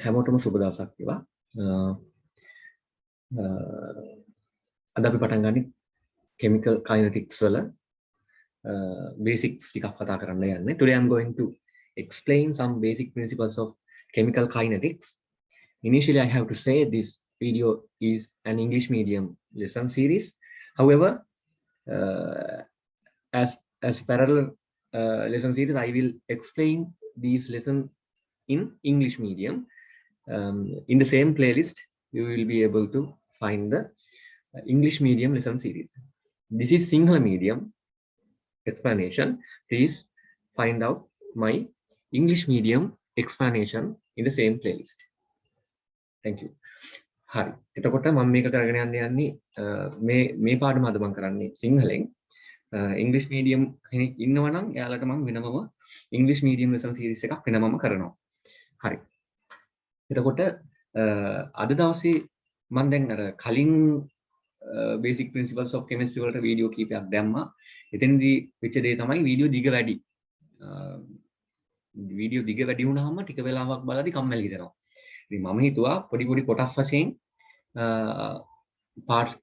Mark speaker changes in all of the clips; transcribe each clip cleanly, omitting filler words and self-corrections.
Speaker 1: හැමෝටම සුබ දවසක් වේවා. අද අපි පටන් ගන්නේ chemical kinetics වල basics ටිකක් කතා කරන්න යන්නේ. Today I'm going to explain some basic principles of chemical kinetics. Initially I have to say this video is an English medium lesson series. However, as parallel lesson series, I will explain these lessons in English medium. In the same playlist, you will be able to find the English medium lesson series. This is Sinhala medium explanation. Please find out my English medium explanation in the same playlist. Thank you. හරි. එතකොට මම මේක කරගෙන යන්නේ මේ පාඩම අද මම කරන්නේ සිංහලෙන්. English medium කෙනෙක් ඉන්නවා නම් එයාලට මම වෙනමම English medium lesson series එකක් වෙනමම කරනවා. හරි. එතකොට අද දවසේ මම දැන් අර කලින් basic principles of chemistry වලට වීඩියෝ කීපයක් දැම්මා. එතෙන්දී වෙච්ච දේ තමයි වීඩියෝ දිග වැඩි. වීඩියෝ දිග වැඩි වුණාම ටික වෙලාවක් බලද්දි කම්මැලි හිතෙනවා. ඉතින් මම හිතුවා පොඩි කොටස් වශයෙන් parts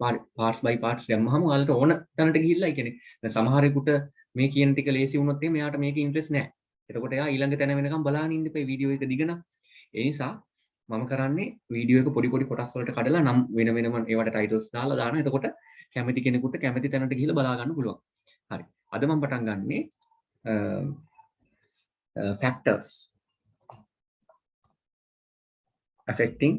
Speaker 1: by parts දැම්මහම ඔයාලට ඕන තැනට ගිහිල්ලා ඒ කියන්නේ දැන් සමහරෙකුට මේ කියන ටික ලේසි වුණොත් එහෙම එයාට මේකේ ඉන්ට්‍රෙස්ට් නැහැ. එතකොට එයා ඊළඟ තැන වෙනකම් බලාගෙන ඉන්න එපා වීඩියෝ එක දිග නම්. ඒ නිසා මම කරන්නේ වීඩියෝ එක පොඩි කොටස් වලට කඩලා නම් වෙනම ඒවට ටයිටල්ස් දාලා දානවා. එතකොට කැමති කෙනෙකුට කැමති තැනට ගිහිල්ලා බලා ගන්න පුළුවන්. හරි. අද මම පටන් ගන්නේ factors affecting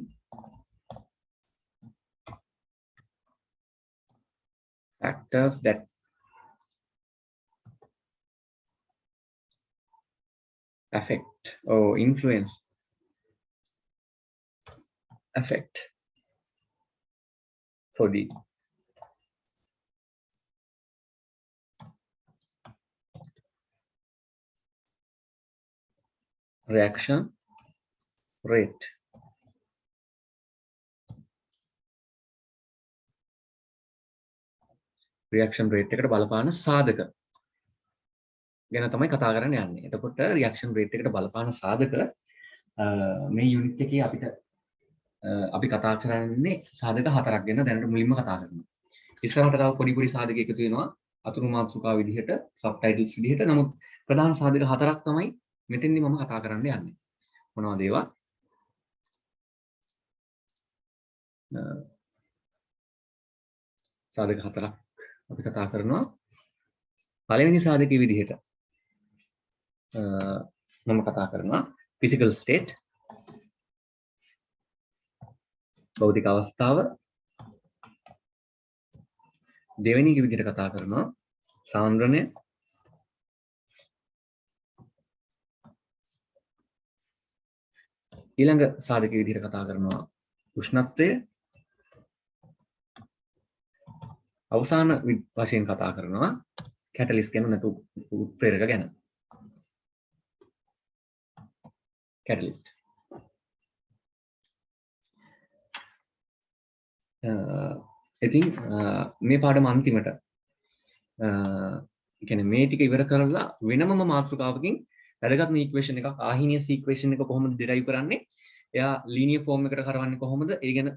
Speaker 1: factors that affect or influence affect for the reaction rate. reaction rate එකට බලපාන සාධක ගැන තමයි කතා කරන්න යන්නේ. එතකොට reaction rate එකට බලපාන සාධක මේ යුනිට් එකේ අපි කතා කරන්නේ සාධක හතරක් ගැන දැනට මුලින්ම කතා කරනවා. ඉස්සරහට තව පොඩි සාධක එකතු වෙනවා අතුරු මාතෘකා විදිහට සබ්ටයිටල්ස් විදිහට. නමුත් ප්‍රධාන සාධක හතරක් තමයි මෙතෙන්දි මම කතා කරන්න යන්නේ. මොනවද ඒවා? සාධක හතරක් අපි කතා කරනවා. පළවෙනි සාධකයේ විදිහට මම කතා කරනවා physical state භෞතික අවස්ථාව. දෙවෙනි විදිහට කතා කරනවා සාන්ද්‍රණය. ඊළඟ සාධකයේ විදිහට කතා කරනවා උෂ්ණත්වය. අවසාන වශයෙන් කතා කරනවා කැටලිස්ට් ගැන නැතු උත්ප්‍රේරක ගැන. කැටලිස්ට් ඉතින් මේ පාඩම අන්තිමට කියන්නේ මේ ටික ඉවර කරලා වෙනමම මාතෘකාවකින් වැදගත්ම ඉක්වේෂන් එකක් ආහිනියස් ඉක්වේෂන් එක කොහොමද ඩෙරයිව් කරන්නේ, එයා ලීනියර් ෆෝම් එකට කරවන්නේ කොහොමද, ඒ ගැන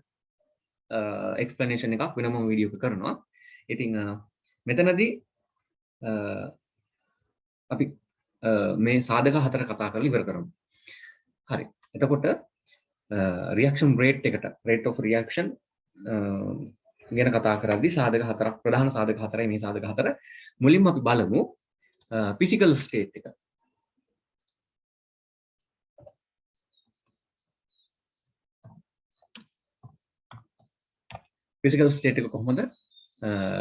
Speaker 1: එක්ස්ප්ලැනේෂන් එකක් වෙනම වීඩියෝ එක කරනවා. ඉතින් මෙතනදී අපි මේ සාධක හතර කතා කරලා ඉවර කරමු. හරි. එතකොට රියැක්ෂන් රේට් එකට rate of reaction ගැන කතා කරද්දී සාධක හතරක්, ප්‍රධාන සාධක හතරයි මේ සාධක හතර. මුලින්ම අපි බලමු physical state එක. physical state එක කොහොමද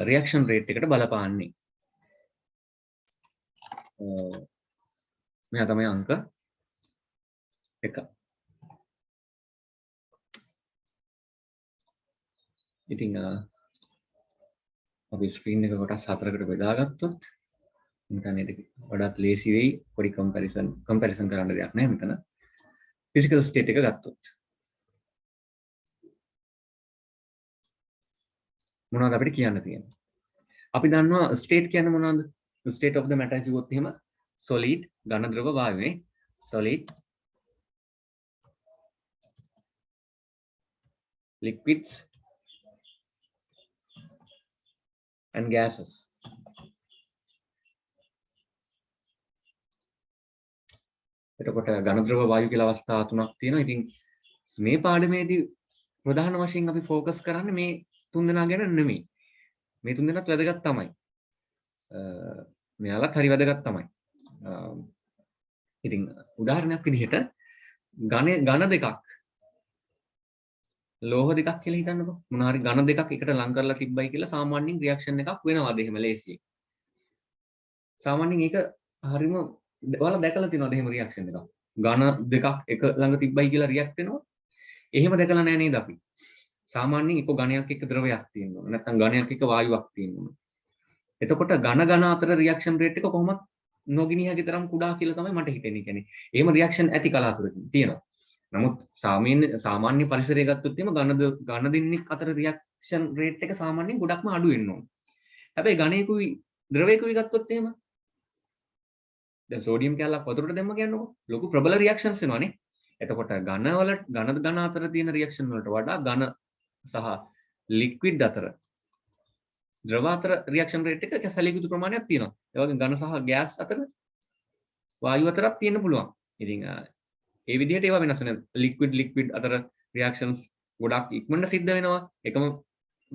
Speaker 1: reaction rate එකට බලපාන්නේ? මෙයා තමයි අංක 1. ඉතින් අපි ස්ක්‍රීන් එක කොටස් හතරකට බෙදාගත්තොත් ඉන්ටර්නෙට් එක වඩාත් ලේසි වෙයි. පොඩි කම්පැරිසන් කරන්න දෙයක් නැහැ මෙතන. physical state එක ගත්තොත් මොනවද අපිට කියන්න තියෙන්නේ? අපි දන්නවා state කියන්නේ මොනවද? state of the matter කිව්වොත් එහෙම solid ඝන ද්‍රව වායුවේ solid liquids and gases. එතකොට ඝන ද්‍රව වායු කියලා අවස්ථා තුනක් තියෙනවා. ඉතින් මේ පාඩමේදී ප්‍රධාන වශයෙන් අපි ફોકસ කරන්නේ මේ තුන්දෙනා ගැන නෙමෙයි. මේ තුන්දෙනාත් වැදගත් තමයි. මෙයාලත් හරි වැදගත් තමයි. ඉතින් උදාහරණයක් විදිහට ඝන දෙකක් ලෝහ දෙකක් කියලා හිතන්නකෝ. මොන හරි ඝන දෙකක් එකට ලං කරලා තිබ්බයි කියලා සාමාන්‍යයෙන් රියැක්ෂන් එකක් වෙනවාද එහෙම ලේසියෙන්. සාමාන්‍යයෙන් ඒක හරිම ඔයාලා දැකලා තියෙනවද එහෙම රියැක්ෂන් එකක්? ඝන දෙකක් එක ළඟ තිබ්බයි කියලා රියැක්ට් වෙනවා. එහෙම දැකලා නැහැ නේද අපි? සාමාන්‍යයෙන් එක ඝනයක් එක්ක ද්‍රවයක් තියෙනවා. නැත්නම් ඝනයක් එක්ක වායුවක් තියෙනවා. එතකොට ඝන අතර රියැක්ෂන් රේට් එක කොහොමද නොගිනියගේ තරම් කුඩා කියලා තමයි මට හිතෙන්නේ. කියන්නේ එහෙම රියැක්ෂන් ඇති කලාතුරකින් තියෙනවා. නමුත් සාමාන්‍ය පරිසරය ගත්තොත් එහෙම ඝන දෙන්නෙක් අතර රියැක්ෂන් රේට් එක සාමාන්‍යයෙන් ගොඩක්ම අඩු වෙන්න ඕන. හැබැයි ඝනයකුයි ද්‍රවයකුයි ගත්තොත් එහෙම දැන් සෝඩියම් කැලලක් වතුරට දැම්ම කියන්නකො ලොකු ප්‍රබල රියැක්ෂන්ස් වෙනවානේ. එතකොට ඝන අතර තියෙන රියැක්ෂන් වලට වඩා ඝන සහ ලික්විඩ් අතර ද්‍රව අතර රියැක්ෂන් රේට් එක සැලකියුතු ප්‍රමාණයක් තියෙනවා. ඒ වගේම ඝන සහ ගෑස් අතර වායු අතරක් තියෙන්න පුළුවන්. ඉතින් ඒ විදිහට ඒවා වෙනස් වෙනවා. ලික්විඩ් අතර රියැක්ෂන්ස් ගොඩක් ඉක්මනට සිද්ධ වෙනවා. එකම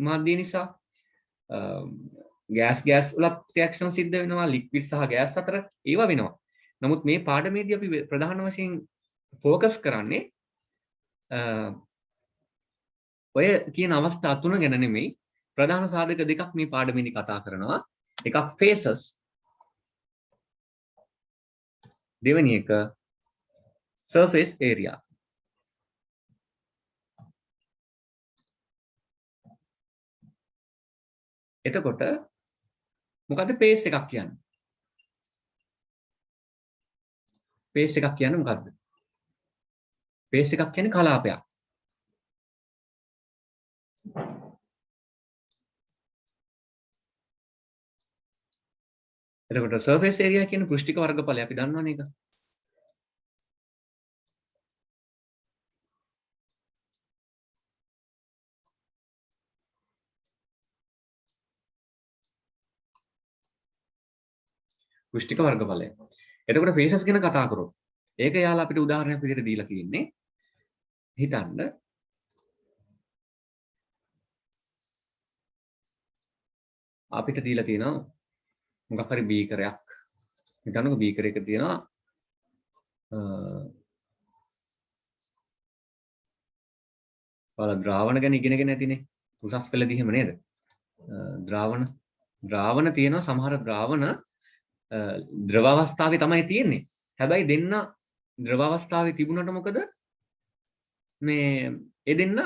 Speaker 1: මාධ්‍ය නිසා ගෑස් වලත් රියැක්ෂන් සිද්ධ වෙනවා. ලික්විඩ් සහ ගෑස් අතර ඒවා වෙනවා. නමුත් මේ පාඩමේදී අපි ප්‍රධාන වශයෙන් ફોકસ කරන්නේ ඔය කියන අවස්ථා තුන ගැන නෙමෙයි. ප්‍රධාන සාධක දෙකක් මේ පාඩමේදී කතා කරනවා. එකක් phases. දෙවෙනි එක surface area. එතකොට මොකද්ද phase එකක් කියන්නේ? phase එකක් කියන්නේ මොකද්ද? phase එකක් කියන්නේ කලාපයක්. එතකොට surface area කියන්නේ පෘෂ්ඨික වර්ගඵලය අපි දන්නවනේ ඒක. පෘෂ්ඨික වර්ගඵලය. එතකොට phases ගැන කතා කරොත් ඒක යාලා අපිට උදාහරණයක් විදිහට දීලා තියෙන්නේ. හිතන්න අපිට දීලා තියෙනවා මොකක් හරි බීකරයක්. හිතන්නකෝ බීකරයක තියෙනවා ඔයාලා ද්‍රාවණ ගැන ඉගෙනගෙන ඇතිනේ. උසස් පෙළදී එහෙම නේද? ද්‍රාවණ තියෙනවා සමහර ද්‍රාවණ ද්‍රව අවස්ථාවේ තමයි තියෙන්නේ. හැබැයි දෙන්න ද්‍රව අවස්ථාවේ තිබුණාට මොකද මේ ඒ දෙන්න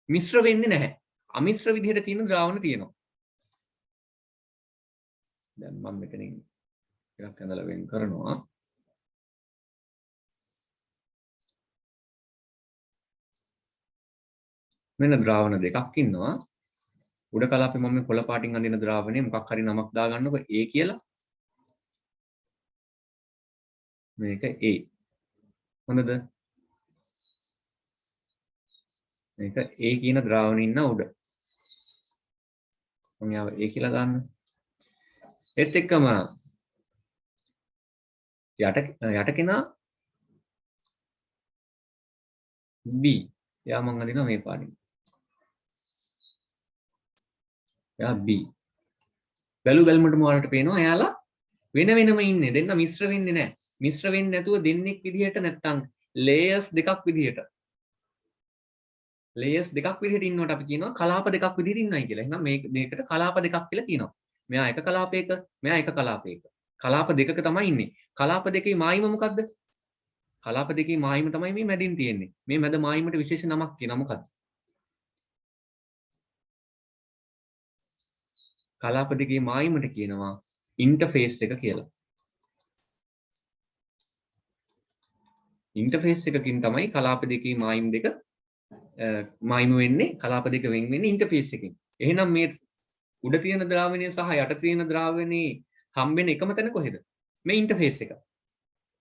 Speaker 1: මිශ්‍ර වෙන්නේ නැහැ. අමිශ්‍ර විදිහට තියෙන ද්‍රාවණ තියෙනවා. දැන් මම මෙතනින් එකක් ඇඳලා වෙන් කරනවා. මෙන්න ද්‍රාවණ දෙකක් ඉන්නවා. උඩ කලාපේ මම මේ කොළ පාටින් අඳින ද්‍රාවණය මොකක් හරි නමක් දාගන්නකො A කියලා. මේක A. හොඳද? මේක A කියන ද්‍රාවණේ ඉන්න උඩ. මම යාව A කියලා දාන්න. ඒත් එක්කම යට කෙනා B. යා මම අඳිනවා මේ පාටින්. යා B. බැලුමටම ඔයාලට පේනවා එයාලා වෙන වෙනම ඉන්නේ. දෙන්න මිශ්‍ර වෙන්නේ නැහැ. මිශ්‍ර වෙන්නේ නැතුව දෙන්නෙක් විදිහට නැත්තම් ලේයර්ස් දෙකක් විදිහට. ලේයර්ස් දෙකක් විදිහට ඉන්නවට අපි කියනවා කලාප දෙකක් විදිහට ඉන්නයි කියලා. එහෙනම් මේකට කලාප දෙකක් කියලා කියනවා. මෙයා එක කලාපයක, මෙයා එක කලාපයක. කලාප දෙකක තමයි ඉන්නේ. කලාප දෙකේ මායිම මොකද්ද? කලාප දෙකේ මායිම තමයි මේ මැදින් තියෙන්නේ. මේ මැද මායිමට විශේෂ නමක් කියනවා මොකද්ද? කලාප දෙකේ මායිමට කියනවා ඉන්ටර්ෆේස් එක කියලා. ඉන්ටර්ෆේස් එකකින් තමයි කලාප දෙකේ මායිම් දෙක මායිම වෙන්නේ. කලාප දෙක වෙන් වෙන්නේ ඉන්ටර්ෆේස් එකකින්. එහෙනම් මේ උඩ තියෙන ද්‍රාවණය සහ යට තියෙන ද්‍රාවණේ හම්බෙන එකම තැන කොහෙද? මේ ඉන්ටර්ෆේස් එක.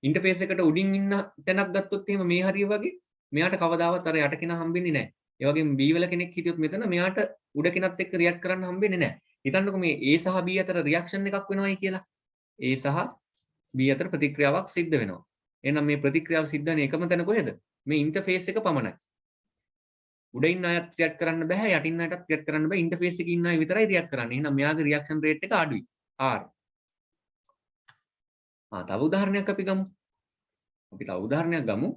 Speaker 1: ඉන්ටර්ෆේස් එකට උඩින් ඉන්න තැනක් ගත්තොත් එහෙම මේ හරිය වගේ මෙයාට කවදාවත් අර යට කෙනා හම්බෙන්නේ නැහැ. ඒ වගේම B වල කෙනෙක් හිටියොත් මෙතන මෙයාට උඩ කෙනත් එක්ක රියැක්ට් කරන්න හම්බෙන්නේ නැහැ. හිතන්නකෝ මේ A සහ B අතර රියැක්ෂන් එකක් වෙනවයි කියලා. A සහ B අතර ප්‍රතික්‍රියාවක් සිද්ධ වෙනවා. එහෙනම් මේ ප්‍රතික්‍රියාව සිද්ධ වෙන එකම තැන කොහෙද? මේ ඉන්ටර්ෆේස් එක පමණයි. උඩ ඉන්න අයත් රියැක්ට් කරන්න බෑ, යටින් අයටත් රියැක්ට් කරන්න බෑ. ඉන්ටර්ෆේස් එකේ ඉන්න අය විතරයි රියැක්ට් කරන්නේ. එහෙනම් මෙයාගේ රියැක්ෂන් රේට් එක අඩුයි. R. තව උදාහරණයක් අපි ගමු. අපි තව උදාහරණයක් ගමු.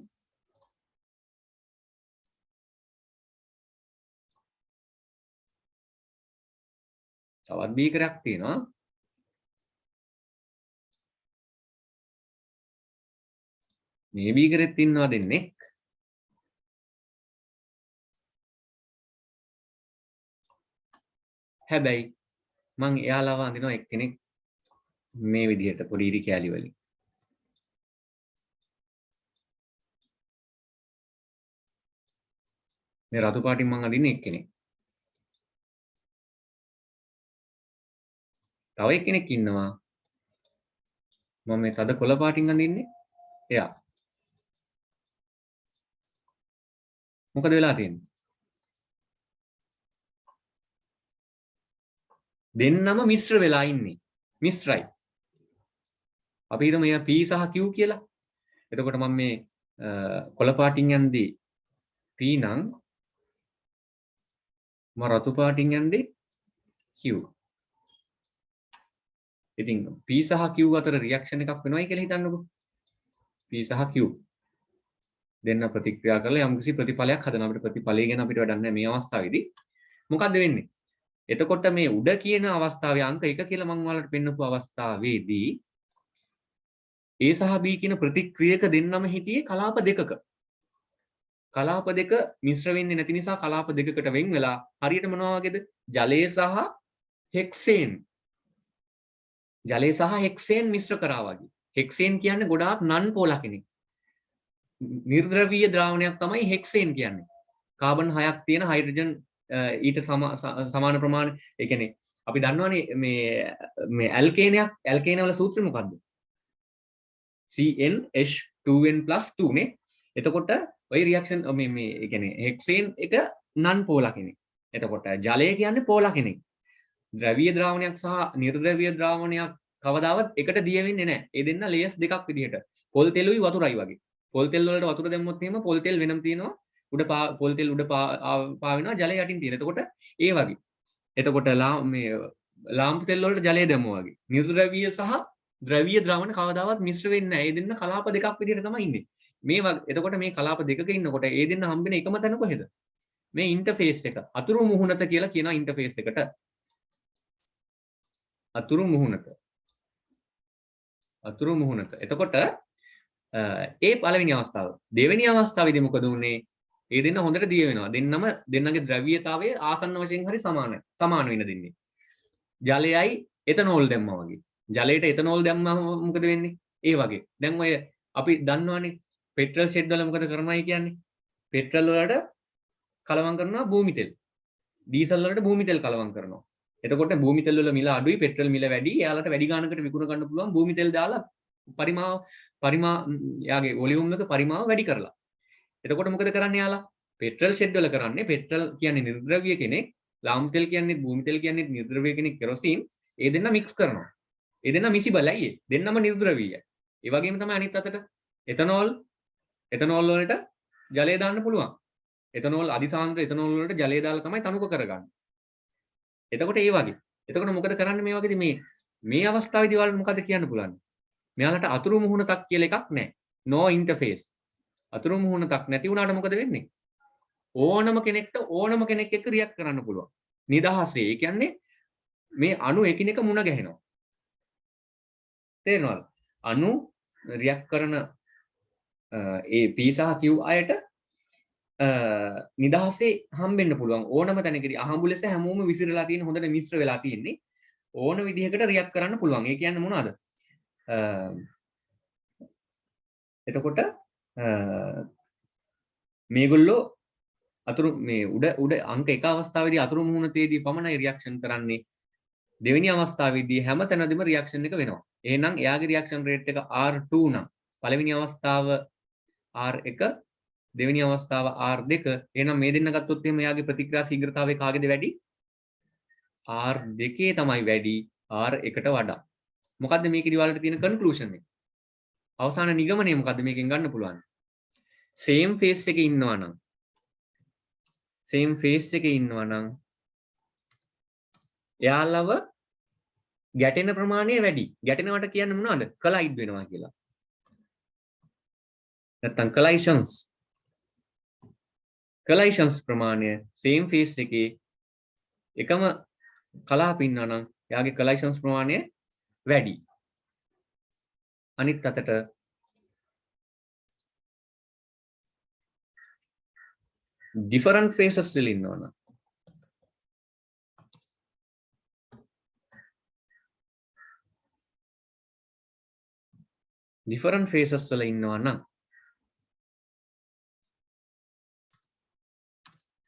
Speaker 1: තවත් බීකරයක් තියෙනවා. මේ බීකරෙත් ඉන්නවා දෙන්නෙක්. හැබැයි මං එයාලව අඳිනවා එක්කෙනෙක් මේ විදිහට පොඩි ඉරි කෑලි වලින්. මේ රතු පාටින් මං අඳින්නේ එක්කෙනෙක්. තව එක්කෙනෙක් ඉන්නවා. මම මේ තද කොළ පාටින් අඳින්නේ එයා. මොකද වෙලා තියෙන්නේ? දෙන්නම මිශ්‍ර වෙලා ඉන්නේ. මිශ්‍රයි. අපි හිතමු එයා P සහ Q කියලා. එතකොට මම මේ කොළ පාටින් යන්දී P නම් මම රතු පාටින් යන්දී Q. ඉතින් P සහ Q අතර රියැක්ෂන් එකක් වෙනවයි කියලා හිතන්නකෝ. P සහ Q දෙන්න ප්‍රතික්‍රියා කරලා යම්කිසි ප්‍රතිඵලයක් හදනවා. අපිට ප්‍රතිඵලය ගැන අපිට වැඩක් නැහැ මේ අවස්ථාවේදී. මොකද්ද වෙන්නේ? එතකොට මේ උඩ කියන අවස්ථාවේ අංක 1 කියලා මම ඔයාලට පෙන්නපු අවස්ථාවේදී A සහ B කියන ප්‍රතික්‍රියක දෙන්නම හිටියේ කලාප දෙකක. කලාප දෙක මිශ්‍ර වෙන්නේ නැති නිසා කලාප දෙකකට වෙන් වෙලා හරියට මොනවා වගේද? ජලය සහ හෙක්සේන්. ජලය සහ හෙක්සේන් මිශ්‍ර කරා වගේ. හෙක්සේන් කියන්නේ ගොඩාක් නන් පෝලා කෙනෙක්. නිර්ද්‍රවීය ද්‍රාවණයක් තමයි හෙක්සේන් කියන්නේ. කාබන් 6ක් තියෙන හයිඩ්‍රජන් ඊට සමාන ප්‍රමාණය. ඒ කියන්නේ අපි දන්නවනේ මේ ඇල්කේන වල සූත්‍රය මොකද්ද? CnH2n+2 නේ. එතකොට ওই රියැක්ෂන් මේ ඒ කියන්නේ හෙක්සේන් එක නන් පෝලා කෙනෙක්. එතකොට ජලය කියන්නේ පෝලා කෙනෙක්. ද්‍රවීය ද්‍රාවණයක් සහ නිර්ද්‍රවීය ද්‍රාවණයක් කවදාවත් එකට දිය වෙන්නේ නැහැ. ඒ දෙන්න ලේයර්ස් දෙකක් විදිහට. පොල් තෙලුයි වතුරයි වගේ. පොල් තෙල් වලට වතුර දැම්මොත් එහෙම පොල් තෙල් වෙනම තියෙනවා. පොල් තෙල් උඩ පාවෙනවා ජලය යටින් තියෙන. එතකොට ඒ වගේ. එතකොට මේ ලාම්පු තෙල් වලට ජලය දැම්මා වගේ. නිර්ද්‍රවීය සහ ද්‍රවීය ද්‍රවණ කවදාවත් මිශ්‍ර වෙන්නේ නැහැ. ඒ දෙන්න කලාප දෙකක් විදිහට තමයි ඉන්නේ. එතකොට මේ කලාප දෙකක ඉන්නකොට ඒ දෙන්න හම්බෙන එකම තැන කොහෙද? මේ ඉන්ටර්ෆේස් එක. අතුරු මුහුණත කියලා කියන ඉන්ටර්ෆේස් එකට. අතුරු මුහුණත. එතකොට ඒ පළවෙනි අවස්ථාව. දෙවෙනි අවස්ථාවේදී මොකද වුනේ? ඒ දෙන්න හොඳට දිය වෙනවා. දෙන්නගේ ද්‍රව්‍යතාවය ආසන්න වශයෙන් හරි සමාන වෙන දෙන්නේ. ජලයයි එතනෝල් දැම්මා වගේ. ජලයට එතනෝල් දැම්මම මොකද වෙන්නේ? ඒ වගේ. දැන් ඔය අපි දන්නවනේ පෙට්‍රල් ෂෙඩ් වල මොකද කරනවයි කියන්නේ? පෙට්‍රල් වලට කලවම් කරනවා භූමි තෙල්. ඩීසල් වලට භූමි තෙල් කලවම් කරනවා. එතකොට භූමි තෙල් වල මිල අඩුයි, පෙට්‍රල් මිල වැඩි. එයාලට වැඩි ගාණකට විකුණ ගන්න පුළුවන් භූමි තෙල් දාලා යාගේ වොලියුම් එක පරිමාව වැඩි කරලා. එතකොට මොකද කරන්නේ යාලා? පෙට්‍රල් ෂෙඩ් වල කරන්නේ පෙට්‍රල් කියන්නේ නිර්ද්‍රව්‍ය කෙනෙක්, ලාම් තෙල් කියන්නේ භූමි තෙල් කියන්නේ නිර්ද්‍රව්‍ය කෙනෙක් කෙරොසින්. ඒ දෙන්න මික්ස් කරනවා. ඒ දෙන්න මිසි බලයි. දෙන්නම නිර්ද්‍රව්‍යයි. ඒ වගේම තමයි අනිත් අතට එතනෝල් වලට ජලය දාන්න පුළුවන්. එතනෝල් අධිසාන්ද්‍ර එතනෝල් වලට ජලය දාලා තමයි තනුක කරගන්නේ. එතකොට ඒ වගේ. එතකොට මොකද කරන්නේ මේ වගේදී මේ අවස්ථාවේදී ඔයාලට මොකද කියන්න පුළුවන්? මෙයාලට අතුරු මුහුණතක් කියලා එකක් නැහැ. no interface. අතුරු මුහුණතක් නැති වුණාට මොකද වෙන්නේ? ඕනම කෙනෙක්ට ඕනම කෙනෙක් එක්ක රියැක්ට් කරන්න පුළුවන්. නිදහසේ. ඒ කියන්නේ මේ අණු එකිනෙක මුණ ගැහෙනවා. තේරෙනවද? අණු රියැක්ට් කරන ඒ P සහ Q අයට නිදහසේ හම්බෙන්න පුළුවන්. ඕනම තැනකදී අහඹු ලෙස හැමෝම විසිරලා තියෙන හොඳට මිශ්‍ර වෙලා තියෙන්නේ. ඕන විදිහකට රියැක්ට් කරන්න පුළුවන්. ඒ කියන්නේ මොනවද? එතකොට මේගොල්ලෝ අතුරු මේ උඩ අංක එක අවස්ථාවේදී අතුරු මුහුණතේදී පමණයි රියැක්ෂන් කරන්නේ. දෙවෙනි අවස්ථාවේදී හැම තැනදීම රියැක්ෂන් එක වෙනවා. එහෙනම් එයාගේ රියැක්ෂන් රේට් එක R2 නම් පළවෙනි අවස්ථාව R1 දෙවෙනි අවස්ථාව R2. එහෙනම් මේ දෙන්න ගත්තොත් එහෙනම් එයාගේ ප්‍රතික්‍රියා ශීඝ්‍රතාවය කාගේද වැඩි? R2 තමයි වැඩි R1ට වඩා. මොකද්ද මේකේ වලට තියෙන කන්ක්ලූෂන් එක? අවසාන නිගමනය මොකද්ද මේකෙන් ගන්න පුළුවන්? same phase එකේ ඉන්නවා නම් එයාලව ගැටෙන ප්‍රමාණය වැඩි. ගැටෙනවට කියන්නේ මොනවද? collide වෙනවා කියලා. නැත්තම් collisions ප්‍රමාණය same phase එකේ එකම කලාප ඉන්නවා නම් එයාගේ collisions ප්‍රමාණය වැඩි. අනිත් අතට different phases වල ඉන්නවා නම්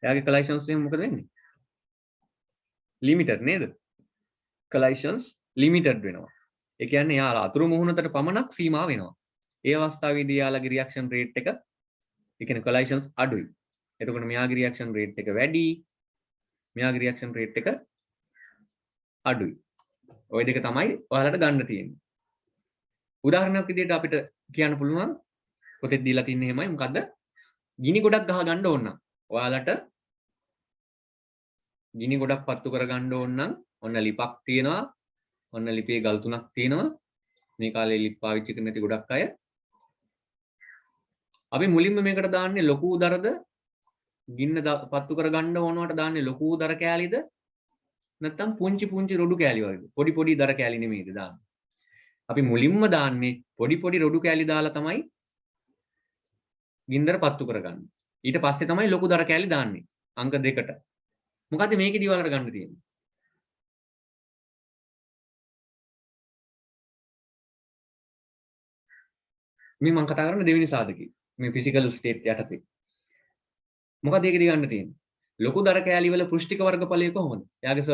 Speaker 1: එයාගේ collisions එක මොකද වෙන්නේ? limited නේද? collisions limited වෙනවා. ඒ කියන්නේ යාලා අතුරු මුහුණතට පමණක් සීමා වෙනවා. ඒ අවස්ථාවේදී යාලගේ reaction rate එක ඒ කියන්නේ collisions අඩුයි. එතකොට මෙයාගේ reaction rate එක වැඩි. මෙයාගේ reaction rate එක අඩුයි. ওই දෙක තමයි ඔයාලට ගන්න තියෙන්නේ. උදාහරණයක් විදිහට අපිට කියන්න පුළුවන් පොතේ දීලා තින්නේ එහෙමයි. මොකද්ද? ගිනි ගොඩක් ගහ ගන්න ඕන නම් ඔයාලට ගිනි ගොඩක් පත්තු කර ගන්න ඕන නම් ඔන්න ලිපක් තියෙනවා. ඔන්න ලිපේ ගල් තුනක් තියෙනවා. මේ කාලේ ලිප් පාවිච්චි කරන නැති ගොඩක් අය. අපි මුලින්ම මේකට දාන්නේ ලොකු දරද ගින්න පත්තු කර ගන්න ඕනවට දාන්නේ ලොකු දර කෑලිද නැත්නම් පුංචි පුංචි රොඩු කෑලි වගේද? පොඩි පොඩි දර කෑලි නෙමෙයිද දාන්නේ. අපි මුලින්ම දාන්නේ පොඩි පොඩි රොඩු කෑලි දාලා තමයි ගින්දර පත්තු කරගන්නේ. ඊට පස්සේ තමයි ලොකු දර කෑලි දාන්නේ අංක 2ට. මොකද්ද මේකේදී වලට ගන්න තියෙන්නේ? මේ මම කතා කරන්නේ දෙවෙනි සාධකේ. මේ ෆිසිකල් ස්ටේට් යටතේ. මොකද ඒකේදී ගන්න තියෙන්නේ? ලොකු දර කෑලි වල පෘෂ්ඨික වර්ගඵලය කොහොමද? එයාගේ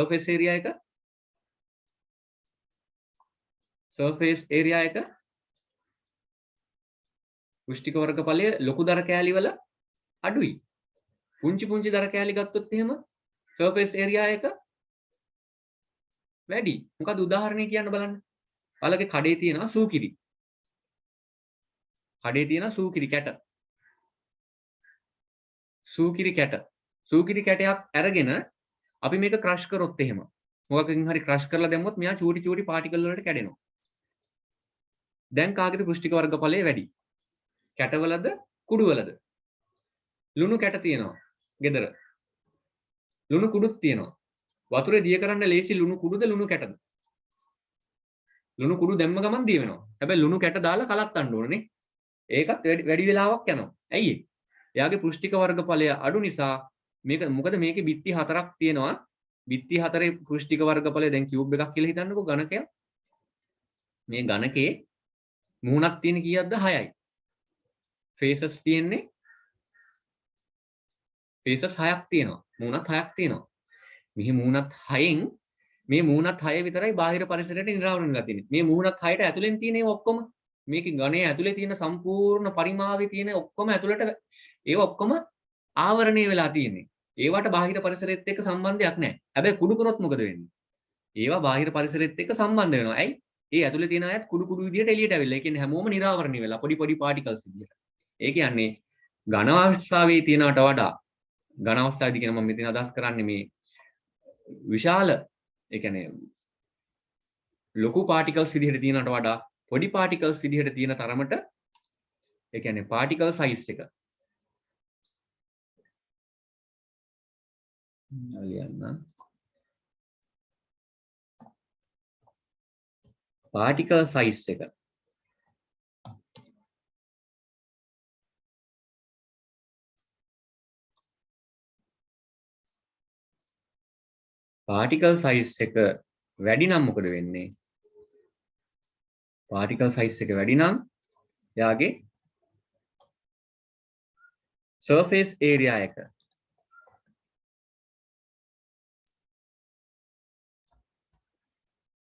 Speaker 1: සර්ෆේස් ඒරියා එක පෘෂ්ඨික වර්ගඵලය ලොකු දර කෑලි වල අඩුයි. පුංචි පුංචි දර කෑලි ගත්තොත් එහෙම සර්ෆේස් ඒරියා එක වැඩි. මොකද උදාහරණයක් කියන්න බලන්න. ඔයාලගේ කඩේ තියෙනවා සූකිරි. කැට. සූකිරි කැටයක් අරගෙන අපි මේක ක්‍රෂ් කරොත් එහෙම මොකකින් හරි ක්‍රෂ් කරලා දැම්මොත් මෙයා චූටි පාටිකල් වලට කැඩෙනවා. දැන් කාගේද පෘෂ්ඨික වර්ගඵලය වැඩි? කැටවලද කුඩුවලද? ලුණු කැට තියෙනවා. ගෙදර. ලුණු කුඩුත් තියෙනවා. වතුරේ දිය කරන්න ලේසි ලුණු කුඩුද ලුණු කැටද? ලුණු කුඩු දැම්ම ගමන් දිය වෙනවා. හැබැයි ලුණු කැට දාලා කලත්තන්න ඕනේ නේ. ඒකත් වැඩි වෙලාවක් යනවා. ඇයි ඒ? එයාගේ පෘෂ්ඨික වර්ගඵලය අඩු නිසා මේක මොකද මේකේ බිත්ති 4ක් තියෙනවා. බිත්ති 4 පෘෂ්ඨික වර්ගඵලය දැන් කියුබ් එකක් කියලා හිතන්නකෝ ඝනකයක්. මේ ඝනකේ මුහුණක් තියෙන කීයක්ද? 6යි. ෆේසස් තියෙන්නේ ෆේසස් 6ක් තියෙනවා. මුහුණත් 6ක් තියෙනවා. මෙහි මුහුණත් 6න් මේ මුහුණත් 6 විතරයි බාහිර පරිසරයට නිරාවරණය වෙලා තියෙන්නේ. මේ මුහුණත් 6ට ඇතුලෙන් තියෙන ඒවා ඔක්කොම මේකේ ඝනයේ ඇතුලේ තියෙන සම්පූර්ණ පරිමාවේ තියෙන ඔක්කොම ඇතුලට ඒව ඔක්කොම ආවරණය වෙලා තියෙන්නේ. ඒවට බාහිර පරිසරයත් එක්ක සම්බන්ධයක් නැහැ. හැබැයි කුඩු කරොත් මොකද වෙන්නේ? ඒවා බාහිර පරිසරයත් එක්ක සම්බන්ධ වෙනවා. ඇයි? ඒ ඇතුලේ තියෙන අයත් කුඩු විදියට එළියට ඇවිල්ලා. ඒ කියන්නේ හැමෝම නිරාවරණය වෙලා පොඩි පාටිකල්ස් විදියට. ඒ කියන්නේ ඝන අවස්ථාවේ තියෙනවට වඩා ඝන අවස්ථාවේදී කියන මම මෙතන අදහස් කරන්නේ මේ විශාල ඒ කියන්නේ ලොකු පාටිකල්ස් විදිහට තියෙනවට වඩා පොඩි පාටිකල්ස් විදිහට තියෙන තරමට ඒ කියන්නේ පාටිකල් සයිස් එක ලියන්න පාටිකල් සයිස් එක පාටිකල් සයිස් එක වැඩි නම් මොකද වෙන්නේ? පාටිකල් සයිස් එක වැඩි නම් එයාගේ සර්ෆේස් ඒරියා එක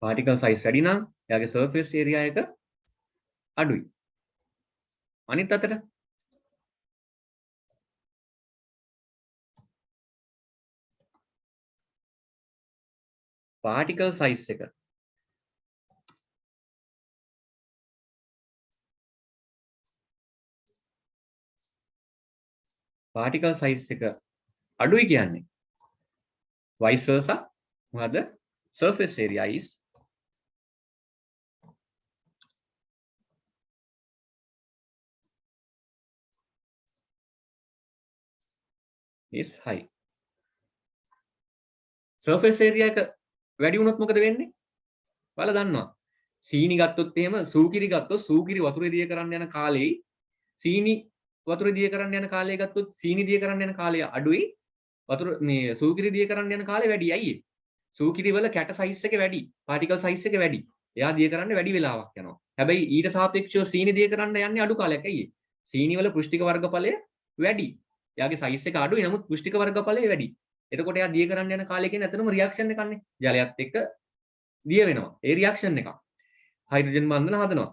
Speaker 1: පාටිකල් සයිස් වැඩි නම් එයාගේ සර්ෆේස් ඒරියා එක අඩුයි. අනිත් අතට particle size එක අඩුයි කියන්නේ vice versa මොකද surface area is high. surface area එක වැඩි වුණොත් මොකද වෙන්නේ? ඔයාලා දන්නවා. සීනි ගත්තොත් එහෙම සූකිරි ගත්තොත් සූකිරි වතුරේ දිය කරන්න යන කාලෙයි සීනි වතුරේ දිය කරන්න යන කාලය ගත්තොත් සීනි දිය කරන්න යන කාලය අඩුයි. වතුර මේ සූකිරි දිය කරන්න යන කාලය වැඩි. ඇයි ඒ? සූකිරි වල කැට සයිස් එක වැඩි. පාටිකල් සයිස් එක වැඩි. එයා දිය කරන්න වැඩි වෙලාවක් යනවා. හැබැයි ඊට සාපේක්ෂව සීනි දිය කරන්න යන්නේ අඩු කාලයක්. ඇයි ඒ? සීනි වල පෘෂ්ඨික වර්ගඵලය වැඩි. එයාගේ සයිස් එක අඩුයි. නමුත් පෘෂ්ඨික වර්ගඵලය වැඩි. එතකොට එයා දිය කරන්න යන කාලය කියන්නේ ඇත්තටම රියැක්ෂන් එකක් නේ. ජලයත් එක්ක දිය වෙනවා. ඒ රියැක්ෂන් එකක්. හයිඩ්‍රජන් බන්ධන හදනවා.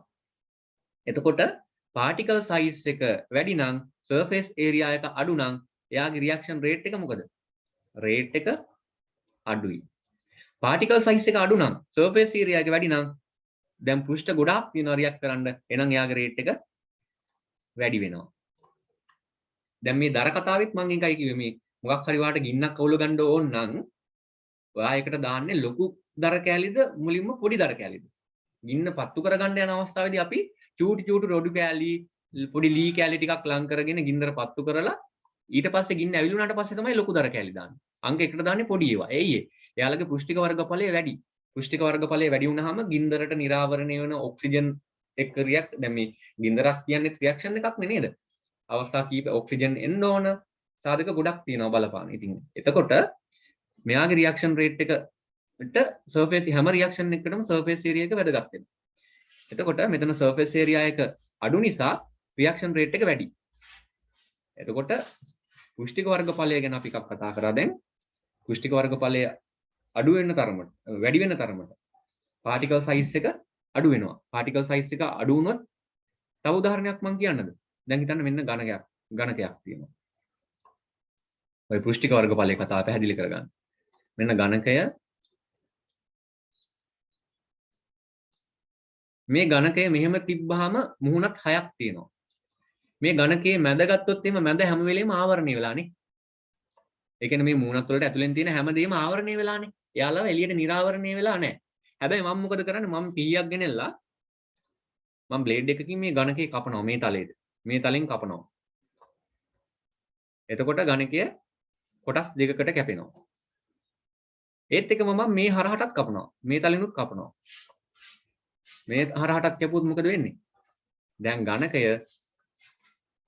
Speaker 1: එතකොට particle size එක වැඩි නම් surface area එක අඩු නම් එයාගේ reaction rate එක මොකද? rate එක අඩුයි. particle size එක අඩු නම් surface area එක වැඩි නම් දැන් පෘෂ්ඨ ගොඩාක් තියෙනවා react කරන්න. එහෙනම් එයාගේ rate එක වැඩි වෙනවා. දැන් මේ දර කතාවෙත් මම එකයි කිව්වේ මේ මොකක් හරි වාට ගින්නක් අවුල ගන්න ඕන නම් ඔයා එකට දාන්නේ ලොකු දර කෑලිද මුලින්ම පොඩි දර කෑලිද? ගින්න පත්තු කරගන්න යන අවස්ථාවේදී අපි චූටි රොඩු කෑලි පොඩි ලී කෑලි ටිකක් ලං කරගෙන ගින්දර පත්තු කරලා ඊට පස්සේ ගින්න ඇවිලුණාට පස්සේ තමයි ලොකු දර කෑලි දාන්නේ. අංක එකට දාන්නේ පොඩි ඒවා. එයි එයාලගේ පෘෂ්ඨික වර්ගඵලය වැඩි. පෘෂ්ඨික වර්ගඵලය වැඩි වුණාම ගින්දරට නිරාවරණය වෙන ඔක්සිජන් එක්ක රියැක්ට් දැන් මේ ගින්දරක් කියන්නේ රියැක්ෂන් එකක් නේ නේද? අවස්ථා කීප ඔක්සිජන් එන්න ඕන සාධක ගොඩක් තියෙනවා බලපාන. ඉතින් එතකොට මෙයාගේ රියැක්ෂන් රේට් එකට සර්ෆේස් හැම රියැක්ෂන් එකකටම සර්ෆේස් ඒරියා එක වැදගත් වෙනවා. එතකොට මෙතන සර්ෆේස් ඒරියා එක අඩු නිසා රියැක්ෂන් රේට් එක වැඩි. එතකොට පෘෂ්ඨික වර්ගඵලය ගැන අපි එකක් කතා කරා දැන්. පෘෂ්ඨික වර්ගඵලය අඩු වෙන තරමට වැඩි වෙන තරමට පාටිකල් සයිස් එක අඩු වෙනවා. පාටිකල් සයිස් එක අඩු වුණොත් තව උදාහරණයක් මම කියන්නද? දැන් හිතන්න මෙන්න ඝනකයක් තියෙනවා. ඔය පෘෂ්ඨික වර්ගඵලයේ කතාව පැහැදිලි කරගන්න. මෙන්න ඝනකය මේ ඝනකය මෙහෙම තිබ්බහම මුහුණත් 6ක් තියෙනවා. මේ ඝනකයේ මැද ගත්තොත් එහෙම මැද හැම වෙලෙම ආවරණය වෙලානේ. ඒ කියන්නේ මේ මුහුණත් වලට ඇතුලෙන් තියෙන හැමදේම ආවරණය වෙලානේ. එයාලව එළියට නිරාවරණය වෙලා නැහැ. හැබැයි මම මොකද කරන්නේ? මම පීයක් ගෙනල්ලා මම බ්ලේඩ් එකකින් මේ ඝනකය කපනවා මේ තලයේද. මේ තලෙන් කපනවා. එතකොට ඝනකය කොටස් දෙකකට කැපෙනවා. ඒත් එකම මම මේ හරහටත් කපනවා. මේ තලිනුත් කපනවා. මේ හරහටත් කැපුවොත් මොකද වෙන්නේ? දැන් ඝනකය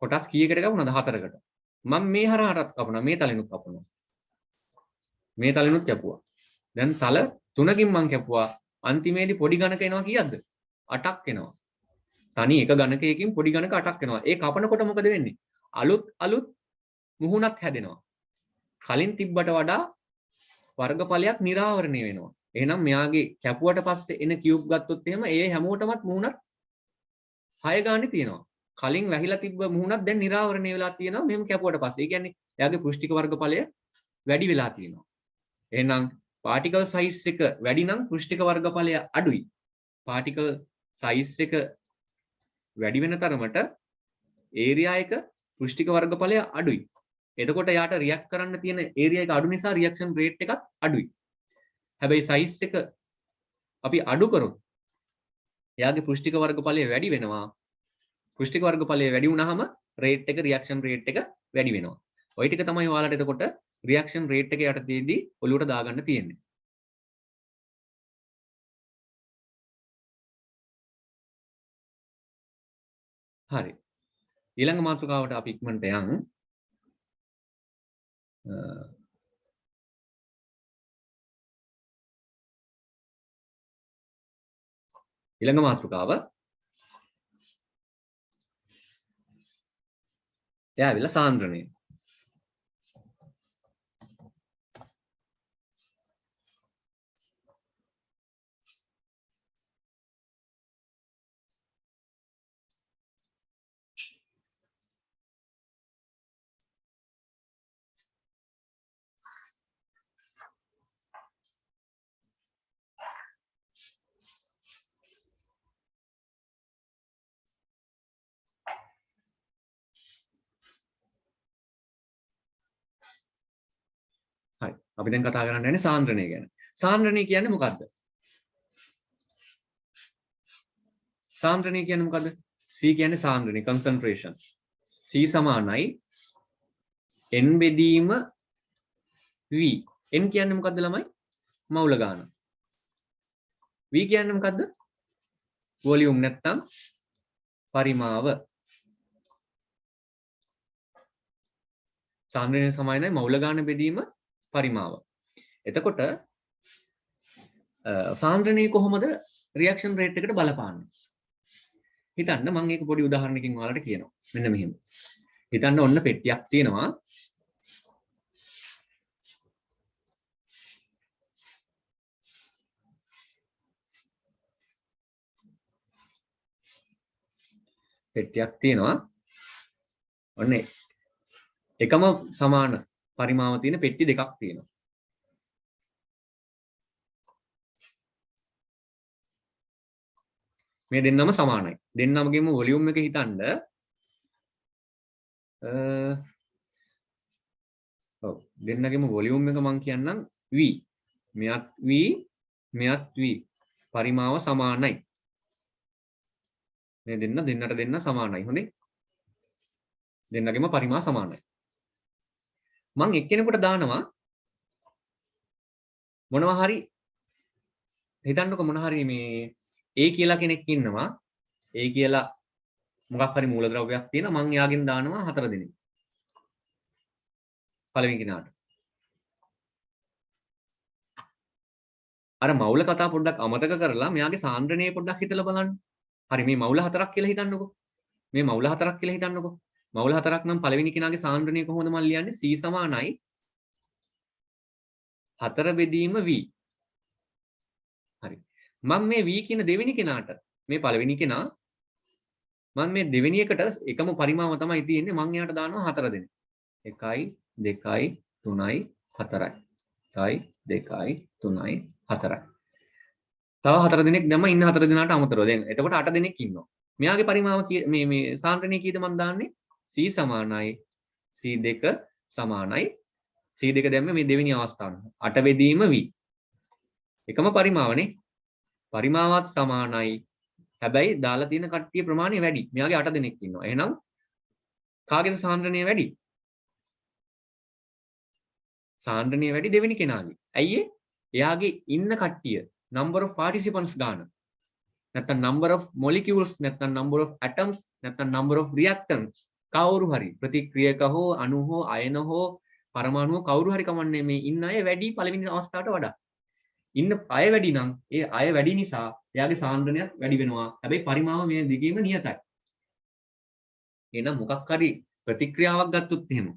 Speaker 1: කොටස් කීයකට කපනවද? 4කට. මම මේ හරහටත් කපනවා. මේ තලිනුත් කපනවා. මේ තලිනුත් කැපුවා. දැන් තල 3කින් මම කැපුවා. අන්තිමේදී පොඩි ඝනක එනවා කීයක්ද? 8ක් එනවා. තනි එක ඝනකයකින් පොඩි ඝනක 8ක් එනවා. ඒ කපනකොට මොකද වෙන්නේ? අලුත් මුහුණක් හැදෙනවා. කලින් තිබ්බට වඩා වර්ගඵලයක් නිරාවරණය වෙනවා. එහෙනම් මෙයාගේ කැපුවට පස්සේ එන කියුබ් ගත්තොත් එහෙම ඒ හැමෝටමත් මුහුණත් 6 ගානේ තියෙනවා. කලින් වැහිලා තිබ්බ මුහුණත් දැන් නිරාවරණය වෙලා තියෙනවා මෙහෙම කැපුවට පස්සේ. ඒ කියන්නේ එයාගේ පෘෂ්ඨික වර්ගඵලය වැඩි වෙලා තියෙනවා. එහෙනම් පාටිකල් සයිස් එක වැඩි නම් පෘෂ්ඨික වර්ගඵලය අඩුයි. පාටිකල් සයිස් එක වැඩි වෙන තරමට ඒරියා එක පෘෂ්ඨික වර්ගඵලය අඩුයි. එතකොට යාට රියැක්ට් කරන්න තියෙන ඒරියා එක අඩු නිසා රියැක්ෂන් රේට් එකත් අඩුයි. හැබැයි සයිස් එක අපි අඩු කරොත් එයාගේ පෘෂ්ඨික වර්ගඵලය වැඩි වෙනවා. පෘෂ්ඨික වර්ගඵලය වැඩි වුණාම රේට් එක රියැක්ෂන් රේට් එක වැඩි වෙනවා. ওই ටික තමයි ඔයාලට එතකොට රියැක්ෂන් රේට් එක යටතේදී ඔලුවට දාගන්න තියෙන්නේ. හරි. ඊළඟ මාතෘකාවට අපි ඉක්මනට යමු. ඊළඟ මාතෘකාව එයාවිලා සාන්ද්‍රණය. අපි දැන් කතා කරන්න යන්නේ සාන්ද්‍රණය ගැන. සාන්ද්‍රණය කියන්නේ මොකද්ද? සාන්ද්‍රණය කියන්නේ මොකද්ද? C කියන්නේ සාන්ද්‍රණය concentration. C සමානයි n බෙදීම v. n කියන්නේ මොකද්ද ළමයි? මවුල ගාන. v කියන්නේ මොකද්ද? වොලියුම් නැත්තම් පරිමාව. සාන්ද්‍රණය සමානයි මවුල ගාන බෙදීම පරිමාව. එතකොට සාන්ද්‍රණය කොහොමද රියැක්ෂන් රේට් එකට බලපාන්නේ? හිතන්න මම ඒක පොඩි උදාහරණයකින් ඔයාලට කියනවා. මෙන්න මෙහෙම. හිතන්න ඔන්න පෙට්ටියක් තියෙනවා. පෙට්ටියක් තියෙනවා. ඔන්න එකම සමාන පරිමාව තියෙන පෙට්ටි දෙකක් තියෙනවා. මේ දෙන්නම සමානයි. දෙන්නමගේම වොලියුම් එක හිතන්න. ඔව් දෙන්නගේම වොලියුම් එක මම කියන්නම් v. මෙයත් v මෙයත් v. පරිමාව සමානයි. මේ දෙන්නට දෙන්න සමානයි. හොඳේ. දෙන්නගේම පරිමාව සමානයි. මම එක්කෙනෙකුට දානවා මොනවා හරි හිතන්නකො මොන හරි මේ A කියලා කෙනෙක් ඉන්නවා. A කියලා මොකක් හරි මූලද්‍රව්‍යයක් තියෙනවා. මම එයාගෙන් දානවා 4 දෙනෙක්. පළවෙනි කෙනාට. අර මවුල කතා පොඩ්ඩක් අමතක කරලා මෙයාගේ සාන්ද්‍රණය පොඩ්ඩක් හිතලා බලන්න. හරි මේ මවුල 4ක් කියලා හිතන්නකො. මේ මවුල 4ක් කියලා හිතන්නකො. මවුල 4ක් නම් පළවෙනි කෙනාගේ සාන්ද්‍රණය කොහොමද මම ලියන්නේ? C සමානයි 4 බෙදීම v. හරි. මම මේ v කියන දෙවෙනි කෙනාට මේ පළවෙනි කෙනා මම මේ දෙවෙනි එකට එකම පරිමාව තමයි තියෙන්නේ. මම එයාට දානවා 4 දෙනෙක්. 1 2 3 4යි. 1 2 3 4යි. තව 4 දෙනෙක් දැම්ම ඉන්න 4 දෙනාට අමතරව. දැන් එතකොට 8 දෙනෙක් ඉන්නවා. මෙයාගේ පරිමාව මේ සාන්ද්‍රණය කීයද මම දාන්නේ? C සමානයි C2 සමානයි C2 දැම්මේ මේ දෙවෙනි අවස්ථාව. 8 බෙදීම v. එකම පරිමාවනේ. පරිමාවත් සමානයි. හැබැයි දාලා තියෙන කට්ටිය ප්‍රමාණය වැඩි. මෙයාගේ 8 දෙනෙක් ඉන්නවා. එහෙනම් කාගේද සාන්ද්‍රණය වැඩි? සාන්ද්‍රණය වැඩි දෙවෙනි කෙනාගේ. ඇයි ඒ? එයාගේ ඉන්න කට්ටිය number of participants ගන්න. නැත්නම් number of molecules නැත්නම් number of atoms නැත්නම් number of reactants කවුරු හරි ප්‍රතික්‍රියක හෝ අණු හෝ අයන හෝ පරමාණු කවුරු හරි කමන්නේ මේ ඉන්න අය වැඩි පළවෙනි අවස්ථාවට වඩා. ඉන්න අය වැඩි නම් ඒ අය වැඩි නිසා එයාගේ සාන්ද්‍රණයත් වැඩි වෙනවා. හැබැයි පරිමාව මේ දෙකේම නියතයි. එහෙනම් මොකක් හරි ප්‍රතික්‍රියාවක් ගත්තොත් එහෙම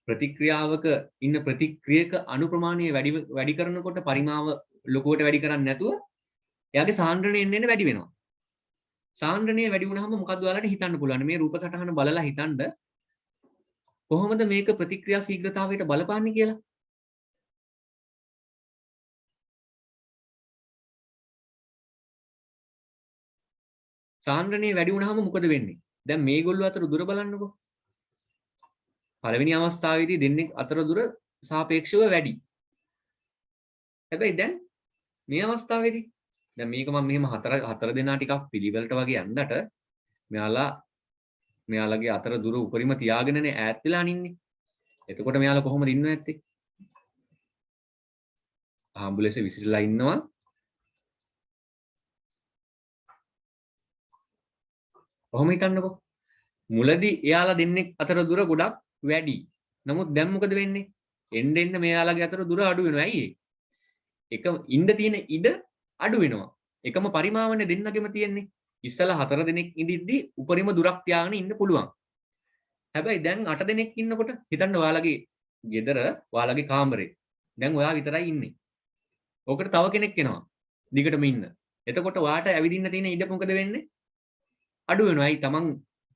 Speaker 1: ප්‍රතික්‍රියාවක ඉන්න ප්‍රතික්‍රියක අණු ප්‍රමාණය වැඩි කරනකොට පරිමාව ලොකුවට වැඩි කරන්නේ නැතුව එයාගේ සාන්ද්‍රණය එන්න වැඩි වෙනවා. සාන්ද්‍රණය වැඩි වුණාම මොකක්ද ඔයාලට හිතන්න පුළුවන්? මේ රූප සටහන බලලා හිතන්න කොහොමද මේක ප්‍රතික්‍රියා ශීඝ්‍රතාවයට බලපාන්නේ කියලා? සාන්ද්‍රණය වැඩි වුණාම මොකද වෙන්නේ? දැන් මේගොල්ලෝ අතර දුර බලන්නකෝ. පළවෙනි අවස්ථාවේදී දෙන්නේ අතර දුර සාපේක්ෂව වැඩි. හැබැයි දැන් මේ අවස්ථාවේදී දැන් මේක මම මෙහෙම හතර දෙනා ටිකක් පිළිවෙලට වගේ යන්නට මෙයාලගේ අතර දුර උපරිම තියාගෙනනේ ඈත් වෙලා ඉන්නේ. එතකොට මෙයාලා කොහොමද ඉන්නව ඇත්තේ? ආම්බුලන්ස් විසිරලා ඉන්නවා. කොහොම හිතන්නකෝ. මුලදී එයාලා දෙන්නේ අතර දුර ගොඩක් වැඩි. නමුත් දැන් මොකද වෙන්නේ? එන්න එන්න මෙයාලගේ අතර දුර අඩු වෙනවා. ඇයි ඒ? එක ඉන්න තියෙන ඉඩ අඩු වෙනවා. එකම පරිමාවනේ දෙන්නගෙම තියෙන්නේ. ඉස්සලා 4 දෙනෙක් ඉඳිද්දි උපරිම දුරක් තියාගෙන ඉන්න පුළුවන්. හැබැයි දැන් 8 දෙනෙක් ඉන්නකොට හිතන්න ඔයාලගේ ගෙදර ඔයාලගේ කාමරේ. දැන් ඔයා විතරයි ඉන්නේ. ඕකට තව කෙනෙක් එනවා. දිගටම ඉන්න. එතකොට ඔයාට ඇවිදින්න තියෙන ඉඩ මොකද වෙන්නේ? අඩු වෙනවා. අයි